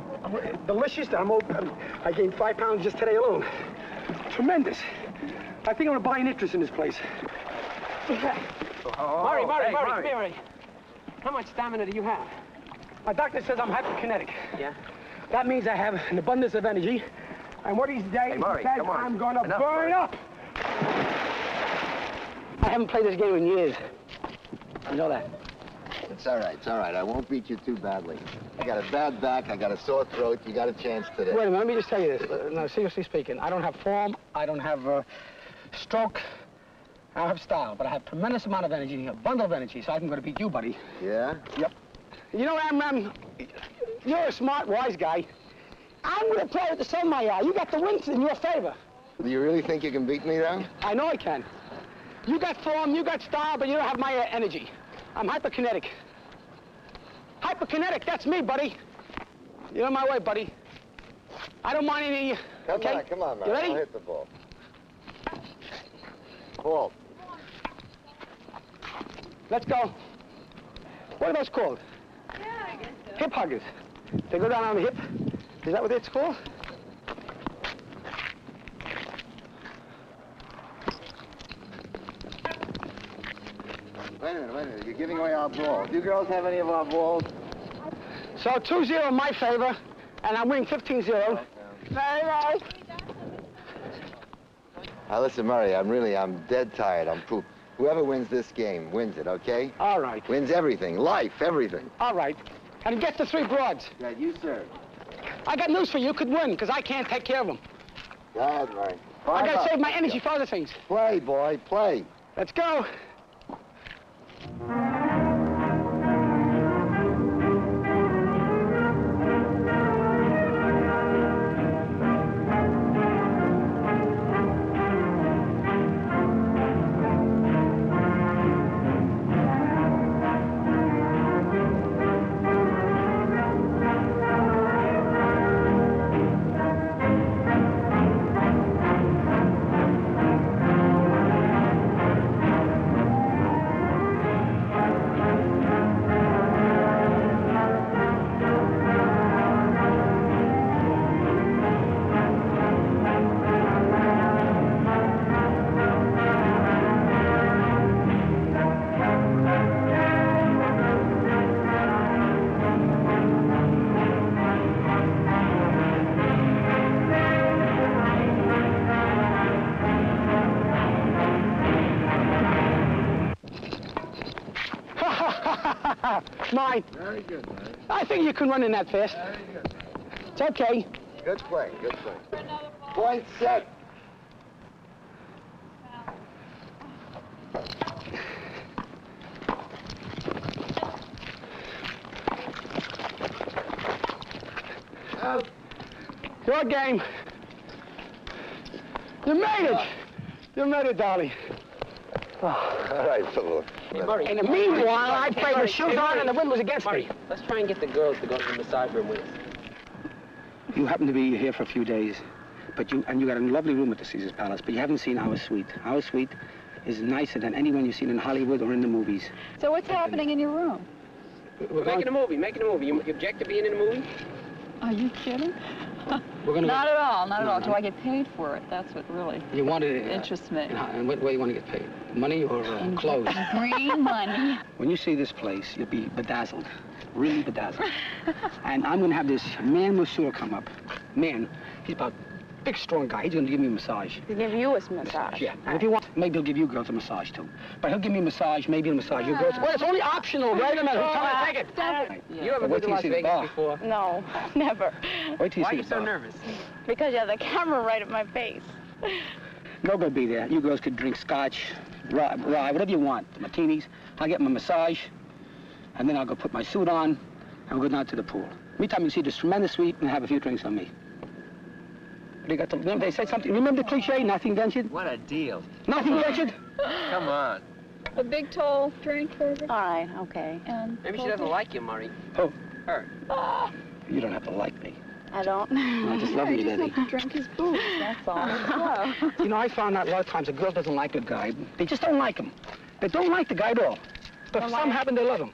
delicious that I gained 5 pounds just today alone. Tremendous. I think I'm gonna buy an interest in this place. Murray. How much stamina do you have? My doctor says I'm hyperkinetic. Yeah? That means I have an abundance of energy. And what these days, Murray, he says come on. I'm gonna Enough, burn Murray. up. I haven't played this game in years. You know that. It's all right, it's all right. I won't beat you too badly. I got a bad back, I got a sore throat. You got a chance today. Wait a minute, let me just tell you this. No, seriously speaking, I don't have form, I don't have stroke, I don't have style, but I have tremendous amount of energy, a bundle of energy, so I'm going to beat you, buddy. Yeah? Yep. You know, you're a smart, wise guy. I'm going to play with the sun in my eye. You got the wind in your favor. Do you really think you can beat me, though? I know I can. You got form, you got style, but you don't have my energy. I'm hyperkinetic. Hyperkinetic, that's me, buddy. You're on my way, buddy. I don't mind any... Come on, man. You ready? I'll hit the ball. Ball. Let's go. What are those called? Yeah, I guess so. Hip huggers. They go down on the hip. Is that what it's called? Wait a minute. You're giving away our balls. Do you girls have any of our balls? So 2-0 in my favor, and I'm winning 15-0. Very nice. Now, listen, Murray, I'm dead tired. I'm pooped. Whoever wins this game wins it, okay? All right. Wins everything. Life, everything. All right. And get the 3 broads. Yeah, you, sir. I got news for you. You could win, because I can't take care of them. Go ahead, Murray. I got to save my energy for other things. Play, boy, play. Let's go. Mine. Very good, man. I think you can run in that fast. Very good. It's okay. Good play, good play. Point set. Out. Your game. You made it. You made it, darling. All right, Philip. Hey, Murray. In the meanwhile, I played with shoes on and the wind was against Murray, me. let's try and get the girls to go to the massage room with us. You happen to be here for a few days, but you got a lovely room at the Caesar's Palace, but you haven't seen our suite. Our suite is nicer than anyone you've seen in Hollywood or in the movies. So what's happening in your room? We're making a movie, You object to being in a movie? Are you kidding? We're gonna Not at all, not at all. Do I get paid for it? That's what really You wanted it. interests me. And what way do you want to get paid? Money or clothes? Green money. When you see this place, you'll be bedazzled. Really bedazzled. And I'm going to have this man masseur come up. Man, he's about a big, strong guy. He's going to give me a massage. To give you a massage. Yeah. And if you want, maybe he'll give you girls a massage, too. But he'll give me a massage, maybe he'll massage you girls. Well, it's only optional. Wait a minute. Come on, take it. Yeah. You ever been to Las Vegas before? No, never. Wait till you Why see are you the so bar. nervous? Because you have the camera right at my face. Nobody be there. You girls could drink scotch, rye, whatever you want. Martinis. I'll get my massage, and then I'll go put my suit on, and we'll go down to the pool. Meantime, you see this tremendous suite and have a few drinks on me. They got to, remember they said something. Remember the cliche, nothing ventured? What a deal. Nothing ventured? Come on. A big tall drink for her. All right, okay. And Maybe she doesn't like you, Murray. Oh, Her. you don't have to like me. I don't. I just love you, Lily. have to drink his booze, that's all. You know, I found out a lot of times a girl doesn't like a guy. They just don't like him. They don't like the guy at all. But some happen, they love him.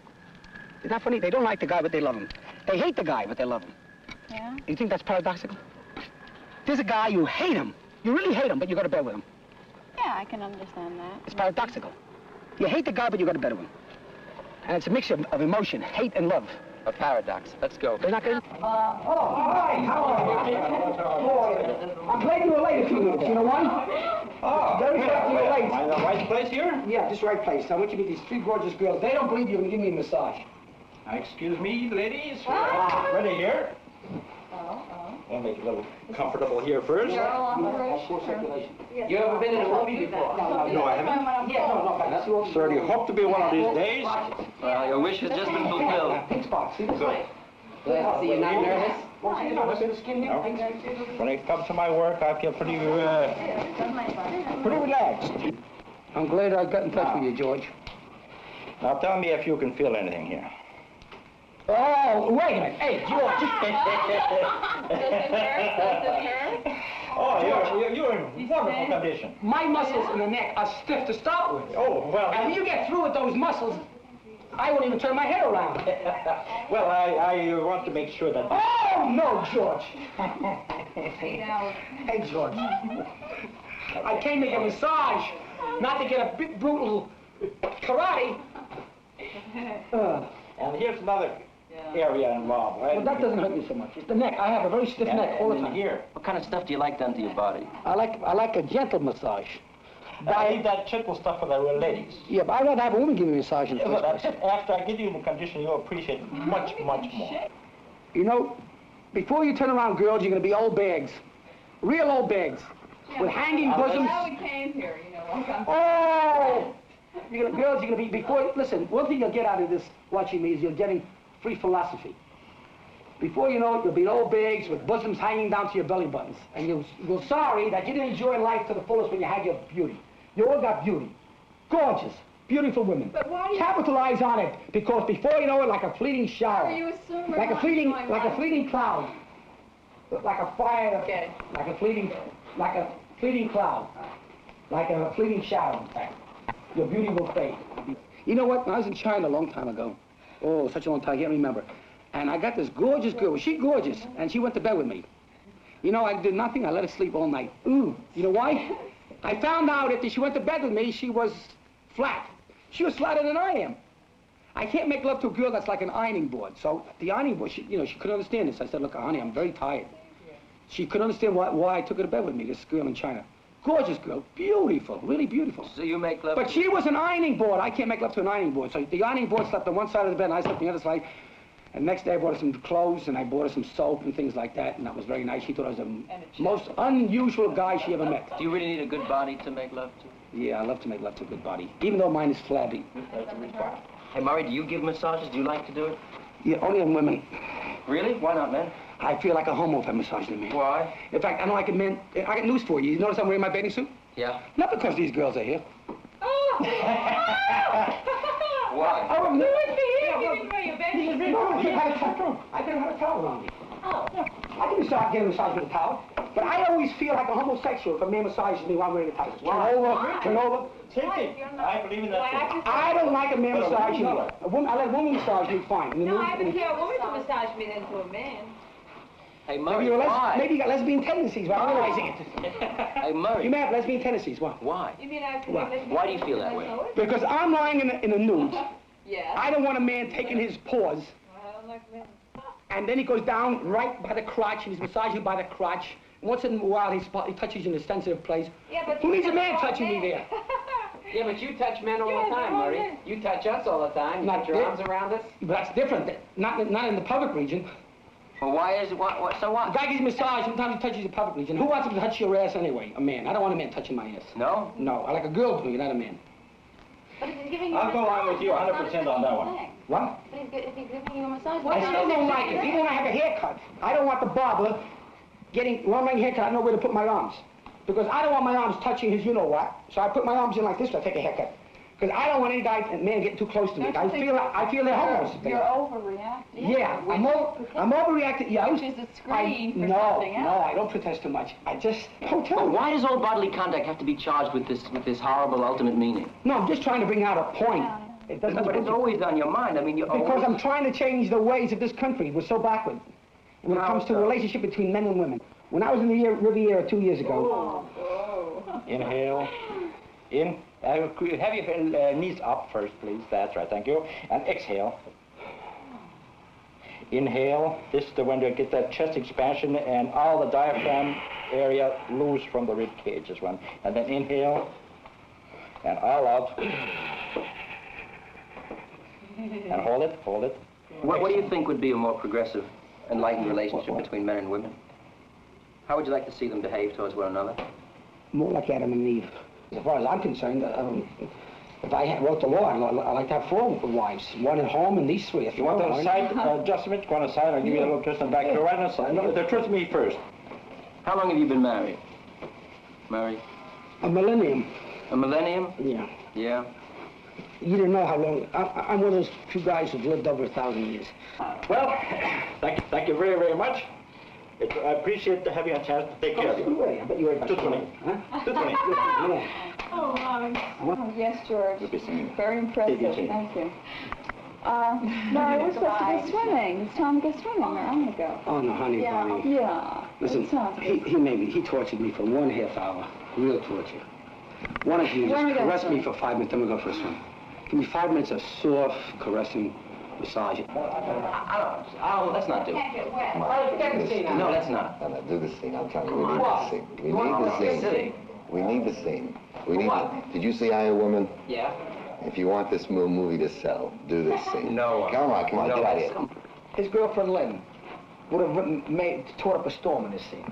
Isn't that funny? They don't like the guy, but they love him. They hate the guy, but they love him. Yeah? You think that's paradoxical? There's a guy, you hate him. You really hate him, but you go to bed with him. Yeah, I can understand that. It's paradoxical. You hate the guy, but you go to bed with him. And it's a mixture of emotion, hate and love. A paradox. Let's go. They're not going to... all right. How are you? I'm glad you were late a few minutes. You know why? Oh, very glad you were late. Am I in the right place here? Yeah, just right place. I want you to meet these three gorgeous girls. They don't believe you can give me a massage. Excuse me, ladies. Ready here. I'll make it a little comfortable here first. You ever been in a movie before? No, I haven't. Yeah, Certainly hope to be one of these days. Well, your wish has just been fulfilled. Pink spot. See this? Good. Glad to see you're not nervous. No. When it comes to my work, I feel pretty relaxed. I'm glad I got in touch with you, George. Now tell me if you can feel anything here. Oh, wait a minute. Hey, George. Oh, you're in wonderful condition. My muscles in the neck are stiff to start with. Oh, well. And when you get through with those muscles, I won't even turn my head around. Well, I want to make sure that... Oh, no, George. Hey, George. I came to get a massage, not to get a big brutal karate. And here's another area involved, right? Well, that doesn't hurt me so much. It's the neck. I have a very stiff neck all the time. Here. What kind of stuff do you like done to your body? I like a gentle massage. I need that gentle stuff for the ladies. Yeah, but I'd rather have a woman give me a massage in the Well, first that's place. it. After I get you in the condition, you'll appreciate it much, much more. You know, before you turn around, girls, you're going to be old bags. Real old bags. With hanging bosoms. That's how we came here, you know. Oh! Girls, you're going to be, listen, one thing you'll get out of this watching me is you're getting free philosophy. Before you know it, you'll be old bags with bosoms hanging down to your belly buttons. And you're sorry that you didn't enjoy life to the fullest when you had your beauty. You all got beauty. Gorgeous, beautiful women. But why do you... Capitalize on it, because before you know it, like a fleeting shower. You assume Like a fleeting cloud. Like a fire. Okay. Like a fleeting cloud. Like a fleeting shadow, in fact. Your beauty will fade. You know what? I was in China a long time ago. Oh, such a long time, I can't remember. And I got this gorgeous girl. She gorgeous, and she went to bed with me. You know, I did nothing. I let her sleep all night. Ooh, you know why? I found out after she went to bed with me, she was flat. She was flatter than I am. I can't make love to a girl that's like an ironing board. So the ironing board, she couldn't understand this. I said, look, honey, I'm very tired. She couldn't understand why I took her to bed with me, this girl in China. Gorgeous girl, beautiful, really beautiful. So you make love But she was an ironing board. I can't make love to an ironing board. So the ironing board slept on one side of the bed and I slept on the other side. And the next day I bought her some clothes and I bought her some soap and things like that. And that was very nice. She thought I was the most unusual guy she ever met. Do you really need a good body to make love to? Yeah, I love to make love to a good body, even though mine is flabby. Hey, Murray, do you give massages? Do you like to do it? Yeah, only on women. Really? Why not, man? I feel like a homo if I massage them, man. Why? In fact, I don't like a man. I got news for you. You notice I'm wearing my bathing suit? Yeah. Not because these girls are here. Why? Oh, no, You didn't wear your bathing suit. No, I didn't have a towel on me. Oh. I can get a massage with a towel, but I always feel like a homosexual if a man massages me while I'm wearing a towel. Turn over. I believe in that. I don't like a man massaging me. I let a woman massage me fine. No, I prefer a woman to massage me than to a man. Hey, Murray, why? Maybe you got lesbian tendencies without realizing it. Hey, Murray. You may have lesbian tendencies. Why? Why? You mean I Why do you feel that way? Because I'm lying in a nude. Yeah. I don't want a man taking his paws. I don't like men. And then he goes down right by the crotch, and he's massaging by the crotch. And once in a while, he touches you in a sensitive place. Yeah, but who needs a man touching me there? Yeah, but you touch men all the time, Murray. You touch us all the time. You put your arms around us. But that's different. Not in the public region. Well, why is it? So what? The guy gives a massage, sometimes he touches the public region. Who wants him to touch your ass anyway? A man. I don't want a man touching my ass. No? No, I like a girl doing it, not a man. But if he's giving you I'll go along with you 100% on that one. What? But if he's giving you a massage, I still don't like it. Even when I have a haircut, I don't want the barber when I'm getting a haircut, I know where to put my arms. Because I don't want my arms touching his you-know-what. So I put my arms in like this when I take a haircut. Because I don't want any man getting too close to me. I feel they're homos. You're overreacting. Yeah, I'm overreacting. Yeah, which is a screen for no, something else. No, I don't protest too much. I just don't tell Well, you. why does all bodily contact have to be charged with this horrible ultimate meaning? No, I'm just trying to bring out a point. It doesn't. But it's always on your mind. I mean, because I'm trying to change the ways of this country. We're so backward when it comes to relationship between men and women. When I was in the Riviera 2 years ago. Inhale. In. Have your knees up first, please. That's right. Thank you. And exhale. Inhale. This is the one to get that chest expansion and all the diaphragm area loose from the rib cage. This one. And then inhale. And all out. And hold it. Hold it. What do you think would be a more progressive, enlightened relationship between men and women? How would you like to see them behave towards one another? More like Adam and Eve. As far as I'm concerned, if I wrote the law, I'd like to have 4 wives. 1 at home and these 3. If you want a side adjustment, go on a side. I'll give you a little twist and back to right on the side. No, the twist me first. How long have you been married? Mary? A millennium. A millennium? Yeah. Yeah. You didn't know how long. I'm one of those few guys who've lived over 1,000 years. Well, thank you very, very much. I appreciate having a chance to take care of you. I bet you were about 220. Huh? 220. Oh, yes, George. Very impressive. Thank you. No, we're supposed to be swimming. It's time to go swimming. I'm going to go. Oh, no, honey, honey. Yeah. Listen, he tortured me for 1.5 hour. Real torture. Why don't you just caress me for 5 minutes, then we'll go for a swim. Give me 5 minutes of soft, caressing massage. Oh, let's not do it. No, let's not. No, do the scene. I'm telling you, we need the scene. We need the scene. We need the scene. We need the... Did you see I, a Woman? Yeah. If you want this movie to sell, do this scene. No. Come on, get out of here. His girlfriend, Lynn, would have tore up a storm in this scene.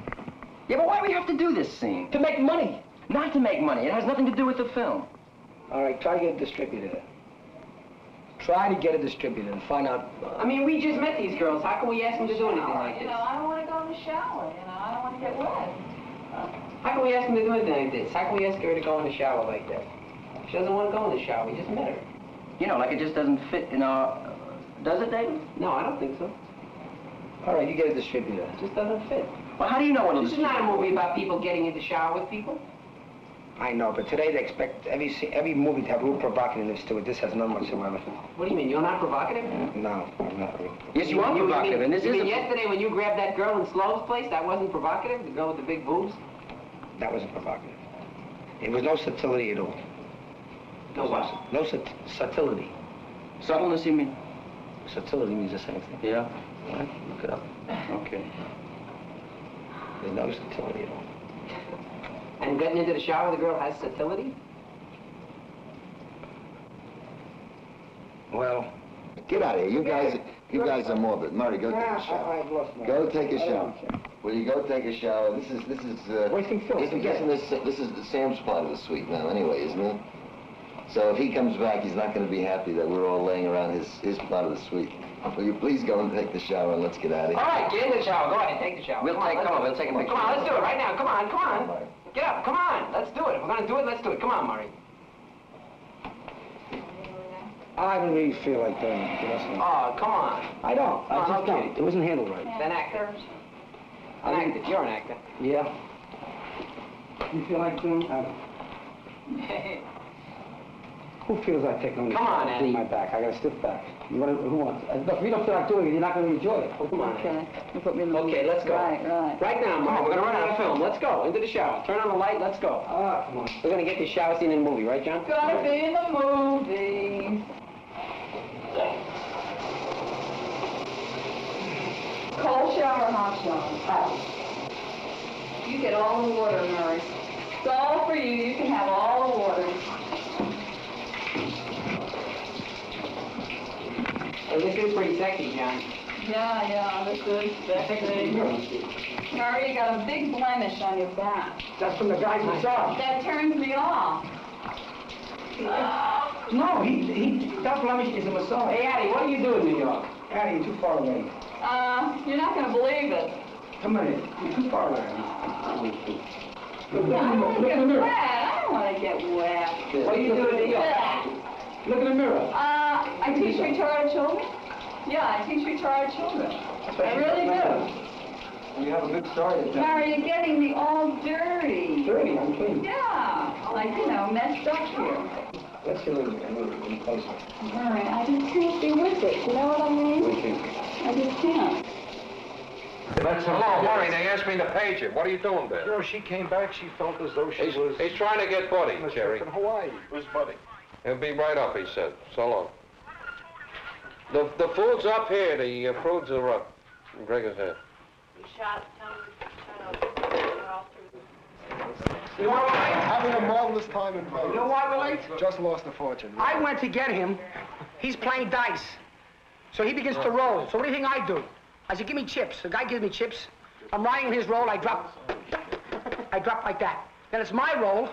Yeah, but why do we have to do this scene? To make money. Not to make money. It has nothing to do with the film. All right, try to get a distributor. Try to get a distributor and find out... I mean, we just met these girls. How can we ask them to do anything like this? I don't want to go in the shower. I don't want to get wet. How can we ask them to do anything like this? How can we ask her to go in the shower like that? She doesn't want to go in the shower. We just met her. You know, like it just doesn't fit in our... Does it, David? No, I don't think so. All right, you get a distributor. It just doesn't fit. Well, how do you know what This is not a movie about people getting in the shower with people. I know, but today they expect every movie to have real provocativeness to it. This has none whatsoever. What do you mean? You're not provocative? No, I'm not. Yes, you are provocative, and this you is... mean yesterday when you grabbed that girl in Slove's place, that wasn't provocative? The girl with the big boobs? That wasn't provocative. It was no subtlety at all. No what? No subtlety. Subtleness, you mean? Subtlety means the same thing. Yeah. All right, look it up. Okay. There's no subtlety at all. And getting into the shower, the girl has fertility? Well, get out of here. You guys are morbid. Murray, go take a shower. I've lost my... Go take a shower. Will you go take a shower? This is wasting filth. This is Sam's part of the suite now, anyway, isn't it? So if he comes back, he's not going to be happy that we're all laying around his part of the suite. Will you please go and take the shower and let's get out of here? All right, get in the shower. Go ahead, take the shower. We'll take a picture. Come on, let's do it right now. Come on, come on. Get up, come on. Let's do it. If we're going to do it, let's do it. Come on, Murray. I don't really feel like doing it. Oh, come on. I don't. I just don't. It wasn't handled right. Then act it. An actor. You're an actor. Yeah. You feel like doing Who feels like taking on the Come on, Eddie. my back? I got a stiff back. Who wants? Look, if you don't feel like doing it, you're not going to enjoy it. Oh, come on. Okay. You put me in the mood. Okay, let's go. Right. Right now, Murray. We're going to run out of film. Let's go. Into the shower. Turn on the light. Let's go. Come on. We're going to get the shower scene in the movie, right, John? Gotta be in the movie. Cold shower, hot shower. You get all the water, Murray. It's all for you. You can have all the water. Oh, this is pretty sexy, John. Yeah, this is sexy. Murray, you got a big blemish on your back. That's from the guy's massage. That turns me off. No, that blemish is a massage. Hey, Addie, what do you do in New York? Addie, you're too far away. You're not going to believe it. Come on in. You're too far away. I don't want to get wet. I don't want to get wet. What do you do in New York? Look in the mirror. I teach retarded children. Yeah, I teach retarded children. I really do. You have a good story to tell. Mary, you're getting me all dirty. Dirty, I'm clean. Yeah, like, messed up here. Let's get a little closer. Mary, I just can't be with it. You know what I mean? I just can't. Hello, Murray. They asked me to page it. What are you doing there? You know, she came back, she felt as though she was... He's trying to get Buddy, Jerry. in Hawaii. Who's Buddy? He'll be right up, he said. So long. The food's up here. The fruits are up. Gregor's here. You know what? Having a marvelous time in Vegas. You know why we're late? Just lost a fortune. I went to get him. He's playing dice. So he begins to roll. So what do you think I do? I said, give me chips. The guy gives me chips. I'm riding his roll. I drop like that. Then it's my roll.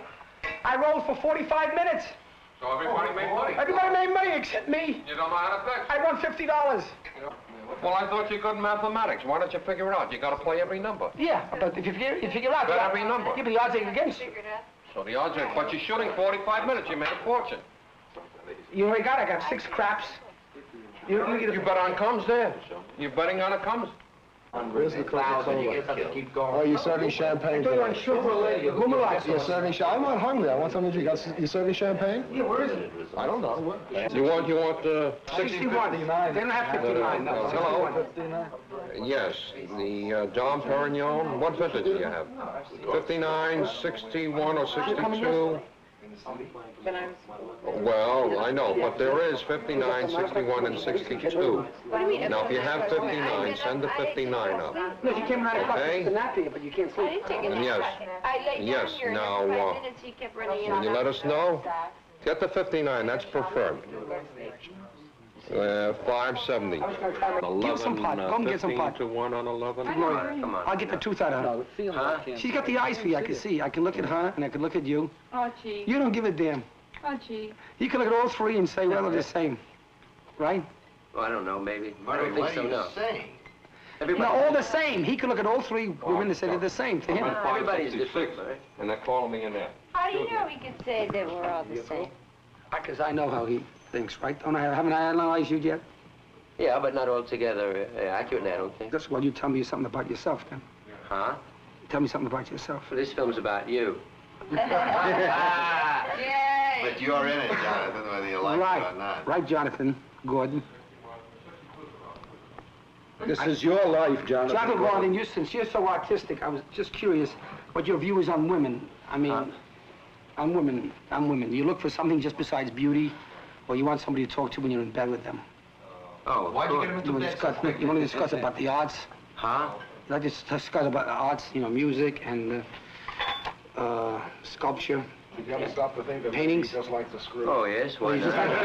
I rolled for 45 minutes. So everybody made money? Everybody made money except me. You don't know how to bet? I won $50. Well, I thought you could in mathematics. Why don't you figure it out? You got to play every number. Yeah, but if you figure out... Bet every number. Yeah, but the odds are against you. So the odds are... But you're shooting 45 minutes. You made a fortune. You already got it. I got 6 craps. You bet on comes there. You're betting on it comes. Where's the Coca-Cola? Oh, you're serving champagne tonight. You're serving champagne. I'm not hungry. I want something to drink. You serving champagne? Yeah, where is it? I don't know. You want 61. They don't have 59. No. Hello? Yes, the Dom Perignon. What vintage do you have? 59, 61, or 62? Well, I know, but there is 59, 61, and 62. Now, if you have 59, send the 59 up. No, she came right across Okay. the nappy, but you can't sleep. And yes, now, when you let us know, get the 59, that's preferred. 570. Give some pot. Go and get some pot. 15 to 1 on 11. Come on. I'll get the tooth out of her. Huh? She's got the eyes for you, I can see. I can look at her, and I can look at you. Oh, gee. You don't give a damn. Oh, gee. You can look at all 3 and say, well, they're the same. Right? Well, I don't know, maybe. I don't think so, no. No, all the same. He can look at all 3 women and say they're the same to him. Everybody's different, right? And they're calling me in there. How do you know he could say that we're all the same? Because I know how he thinks, right? Haven't I analyzed you yet? Yeah, but not altogether accurately, I don't think. That's why you tell me something about yourself, then. Huh? Tell me something about yourself. Well, this film's about you. Yay! But you're in it, Jonathan, whether you like it or not. Right, Jonathan Gordon. This is your life, Jonathan. Jonathan Gordon, since you're so artistic, I was just curious what your view is on women. I mean, on women. You look for something just besides beauty, or you want somebody to talk to when you're in bed with them. Oh, why'd you get him into that? You want to discuss about the arts? Huh? You like to discuss about the arts, music and sculpture. You gotta stop to think that Paintings? he just likes to screw. Oh, yes, why He's just not? like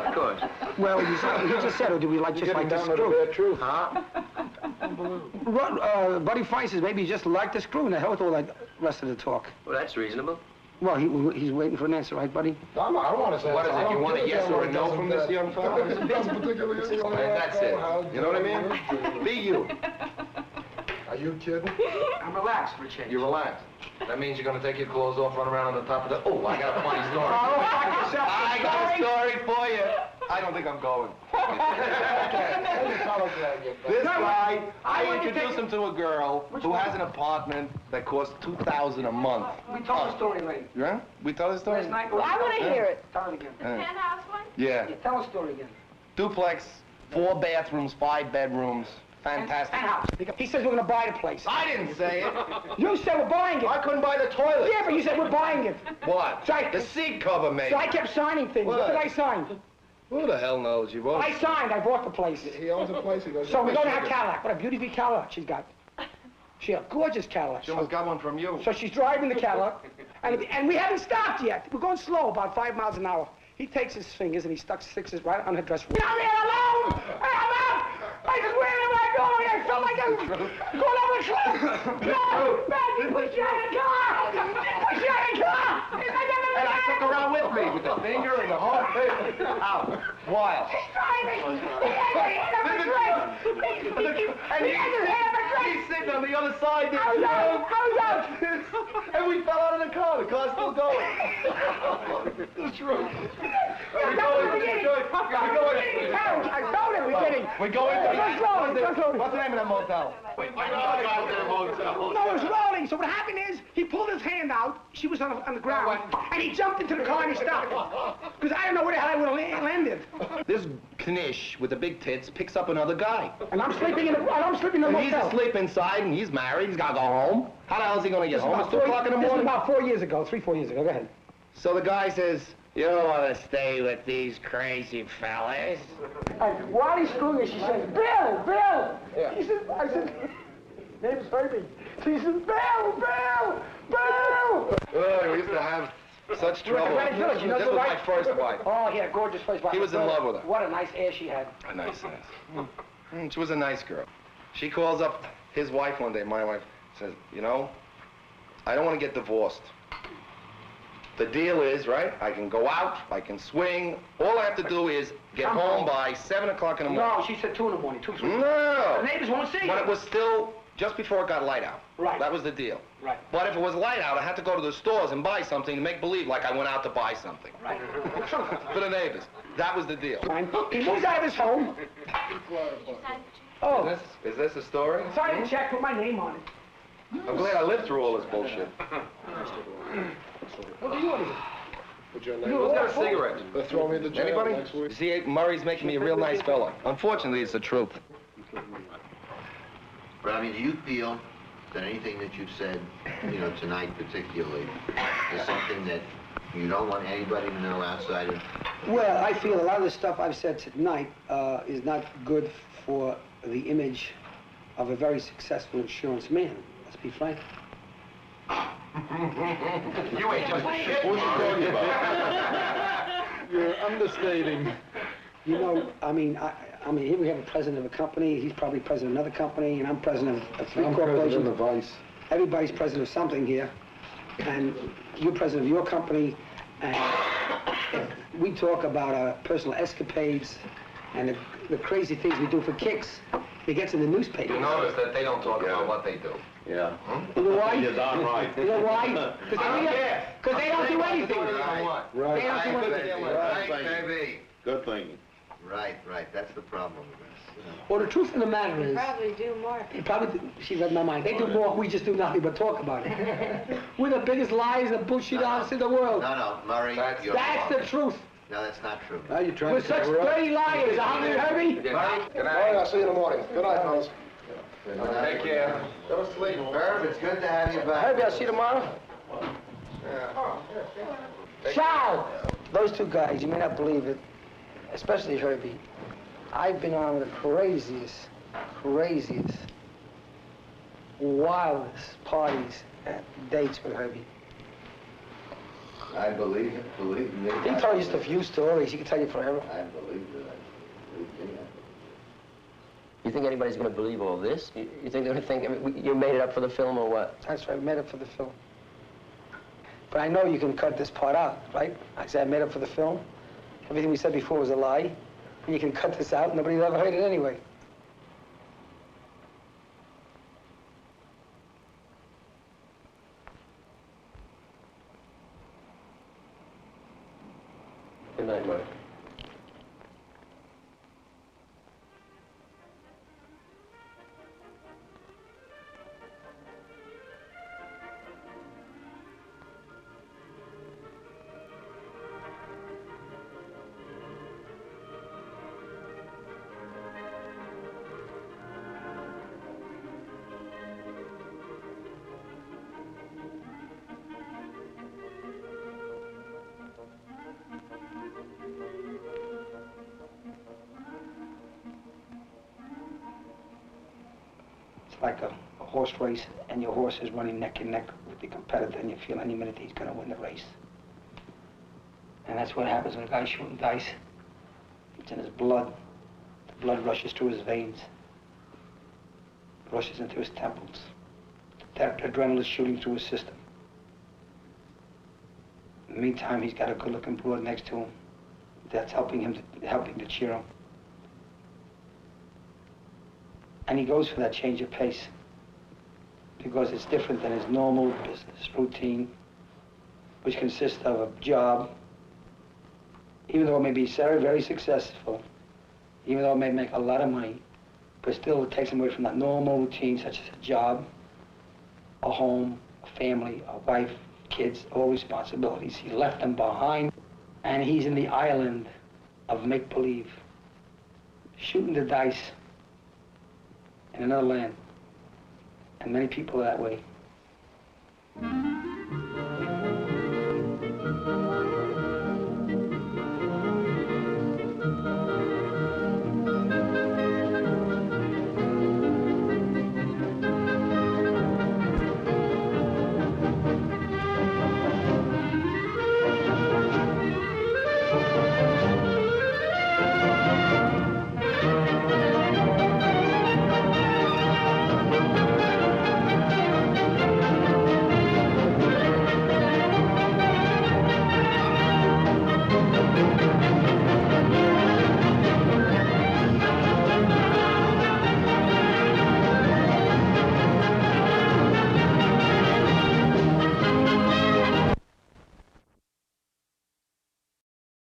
Of course. Well, he just said, or do we like just like to down to the screw? bare truth. Huh? Buddy Fry says maybe he just liked to screw, and the hell with all that rest of the talk. Well, that's reasonable. Well, he's waiting for an answer, right, buddy? I don't want to say What is it, you want a yes or a no from this young fella? Doesn't particularly. And that's it. You know what I mean? Be you. Are you kidding? I'm relaxed for a change. You're relaxed. That means you're gonna take your clothes off, run around on the top of the... Oh, I got a funny story. I got a story for you. I don't think I'm going. This guy, I introduced him to a girl who has an apartment that costs $2,000 a month. We told the story already. Yeah? We tell the story? Last night. Well, I want to hear it. Tell it again. Penthouse one? Yeah. Tell the story again. Duplex, 4 bathrooms, 5 bedrooms. Fantastic. Penthouse. He says we're going to buy the place. I didn't say it. You said we're buying it. I couldn't buy the toilet. Yeah, but you said we're buying it. What? So The seat cover, mate. So I kept signing things. What did I sign? Who the hell knows? You won't. I signed. I bought the place. He owns a place. He goes. So we're going to have Cadillac. What a beautiful Cadillac she's got. She had a gorgeous Cadillac. She almost got one from you. So she's driving the Cadillac, and we haven't stopped yet. We're going slow, about 5 miles an hour. He takes his fingers and he sticks it right on her dress. Leave me alone! I'm up! I said, where am I going? I felt like I was going over a cliff. No! Man, you put you in a car! Put you in a car! And I took her around with me, with the finger and the whole thing. Out. Wild. He's driving! He has a hand of a drink! He has a hand of a drink! He's sitting on the other side there. How's out? And we fell out of the car. The car's still going. That's right. I told him we're getting. We're going to the... What's the name of that motel? No, it was rolling. So what happened is, he pulled his hand out. She was on the ground. And he jumped into the car and he stopped. Because I don't know where the hell I would have landed. This Knish with the big tits picks up another guy. And I'm sleeping in the And he's motel. asleep inside and he's married. He's got to go home. How the hell is he going to get home? It's 2 o'clock in the This was morning. about 4 years ago, 4 years ago. Go ahead. So the guy says, you don't want to stay with these crazy fellas. And while he's screwing her, she says, Bill! Yeah. He says, I said, name's Herbie. She says, Bill! Oh, we used to have such trouble. Greenwich Village, you know This the was right? my first wife. Oh, yeah, gorgeous place. He was in love with her. What a nice ass she had. A nice ass. She was a nice girl. She calls up his wife one day, my wife, says, you know, I don't want to get divorced. The deal is, right, I can go out, I can swing. All I have to do is get home by 7 o'clock in the morning. No, she said 2 in the morning, 2, 3. No! The neighbors won't see you. But it was still just before it got light out. Right. That was the deal. Right. But if it was light out, I had to go to the stores and buy something to make believe like I went out to buy something. Right. For the neighbors. That was the deal. He moves out of his home. Oh, Is this a story? sign a check, put my name on it. I'm glad I lived through all this bullshit. What do you want to do? What's your You name? Who's got a cigarette? They'll throw me in the jail Anybody? next week. See, Murray's making me a real nice fella. Unfortunately, it's the truth. But I mean, do you feel that anything that you've said, tonight particularly, is something that you don't want anybody to know outside of... Well, I feel a lot of the stuff I've said tonight is not good for the image of a very successful insurance man. Let's be frank. You ain't just shit. What are you talking about? You're understating. You know, I mean, here we have a president of a company. He's probably president of another company, and I'm president of 3 I'm corporations. president of Vice. Everybody's president of something here, and you're president of your company. And we talk about our personal escapades and the crazy things we do for kicks. It gets in the newspaper. You notice that they don't talk about what they do. Yeah. You know why? You're darn right. You know why? Because they don't do anything. Right. They don't do Right, anything. right, baby. Good thing. Right. That's the problem with this. Well, the truth of the matter is, Probably do more. she read my mind. They do more. We just do nothing but talk about it. We're the biggest liars and bullshit artists in the world. No, Murray, you're That's wrong. the truth. No, that's not true. Now you're trying We're to such cover up. dirty liars, aren't we, Herbie? Good All right, I'll see you in the morning. Good night, fellas. Take care. Go to sleep. Herb, it's good to have you back. Herbie, I'll see you tomorrow. Sal! Those 2 guys, you may not believe it, especially Herbie. I've been on the craziest wildest parties and dates with Herbie. I believe it, believe me. He told you a few stories, he could tell you forever. I believe it, believe me. You think anybody's going to believe all this? You think they're going to think, I mean, you made it up for the film or what? That's right, we made it for the film. But I know you can cut this part out, right? I said I made it for the film. Everything we said before was a lie. And you can cut this out, nobody's ever heard it anyway. Good night, Mark. Like a horse race, and your horse is running neck and neck with the competitor, and you feel any minute he's going to win the race. And that's what happens when a guy's shooting dice. It's in his blood. The blood rushes through his veins, rushes into his temples. That adrenaline is shooting through his system. In the meantime, he's got a good-looking broad next to him that's helping to cheer him. And he goes for that change of pace because it's different than his normal business routine, which consists of a job, even though it may be very, very successful, even though it may make a lot of money, but still it takes him away from that normal routine such as a job, a home, a family, a wife, kids, all responsibilities. He left them behind, and he's in the island of make-believe, shooting the dice in another land, and many people are that way.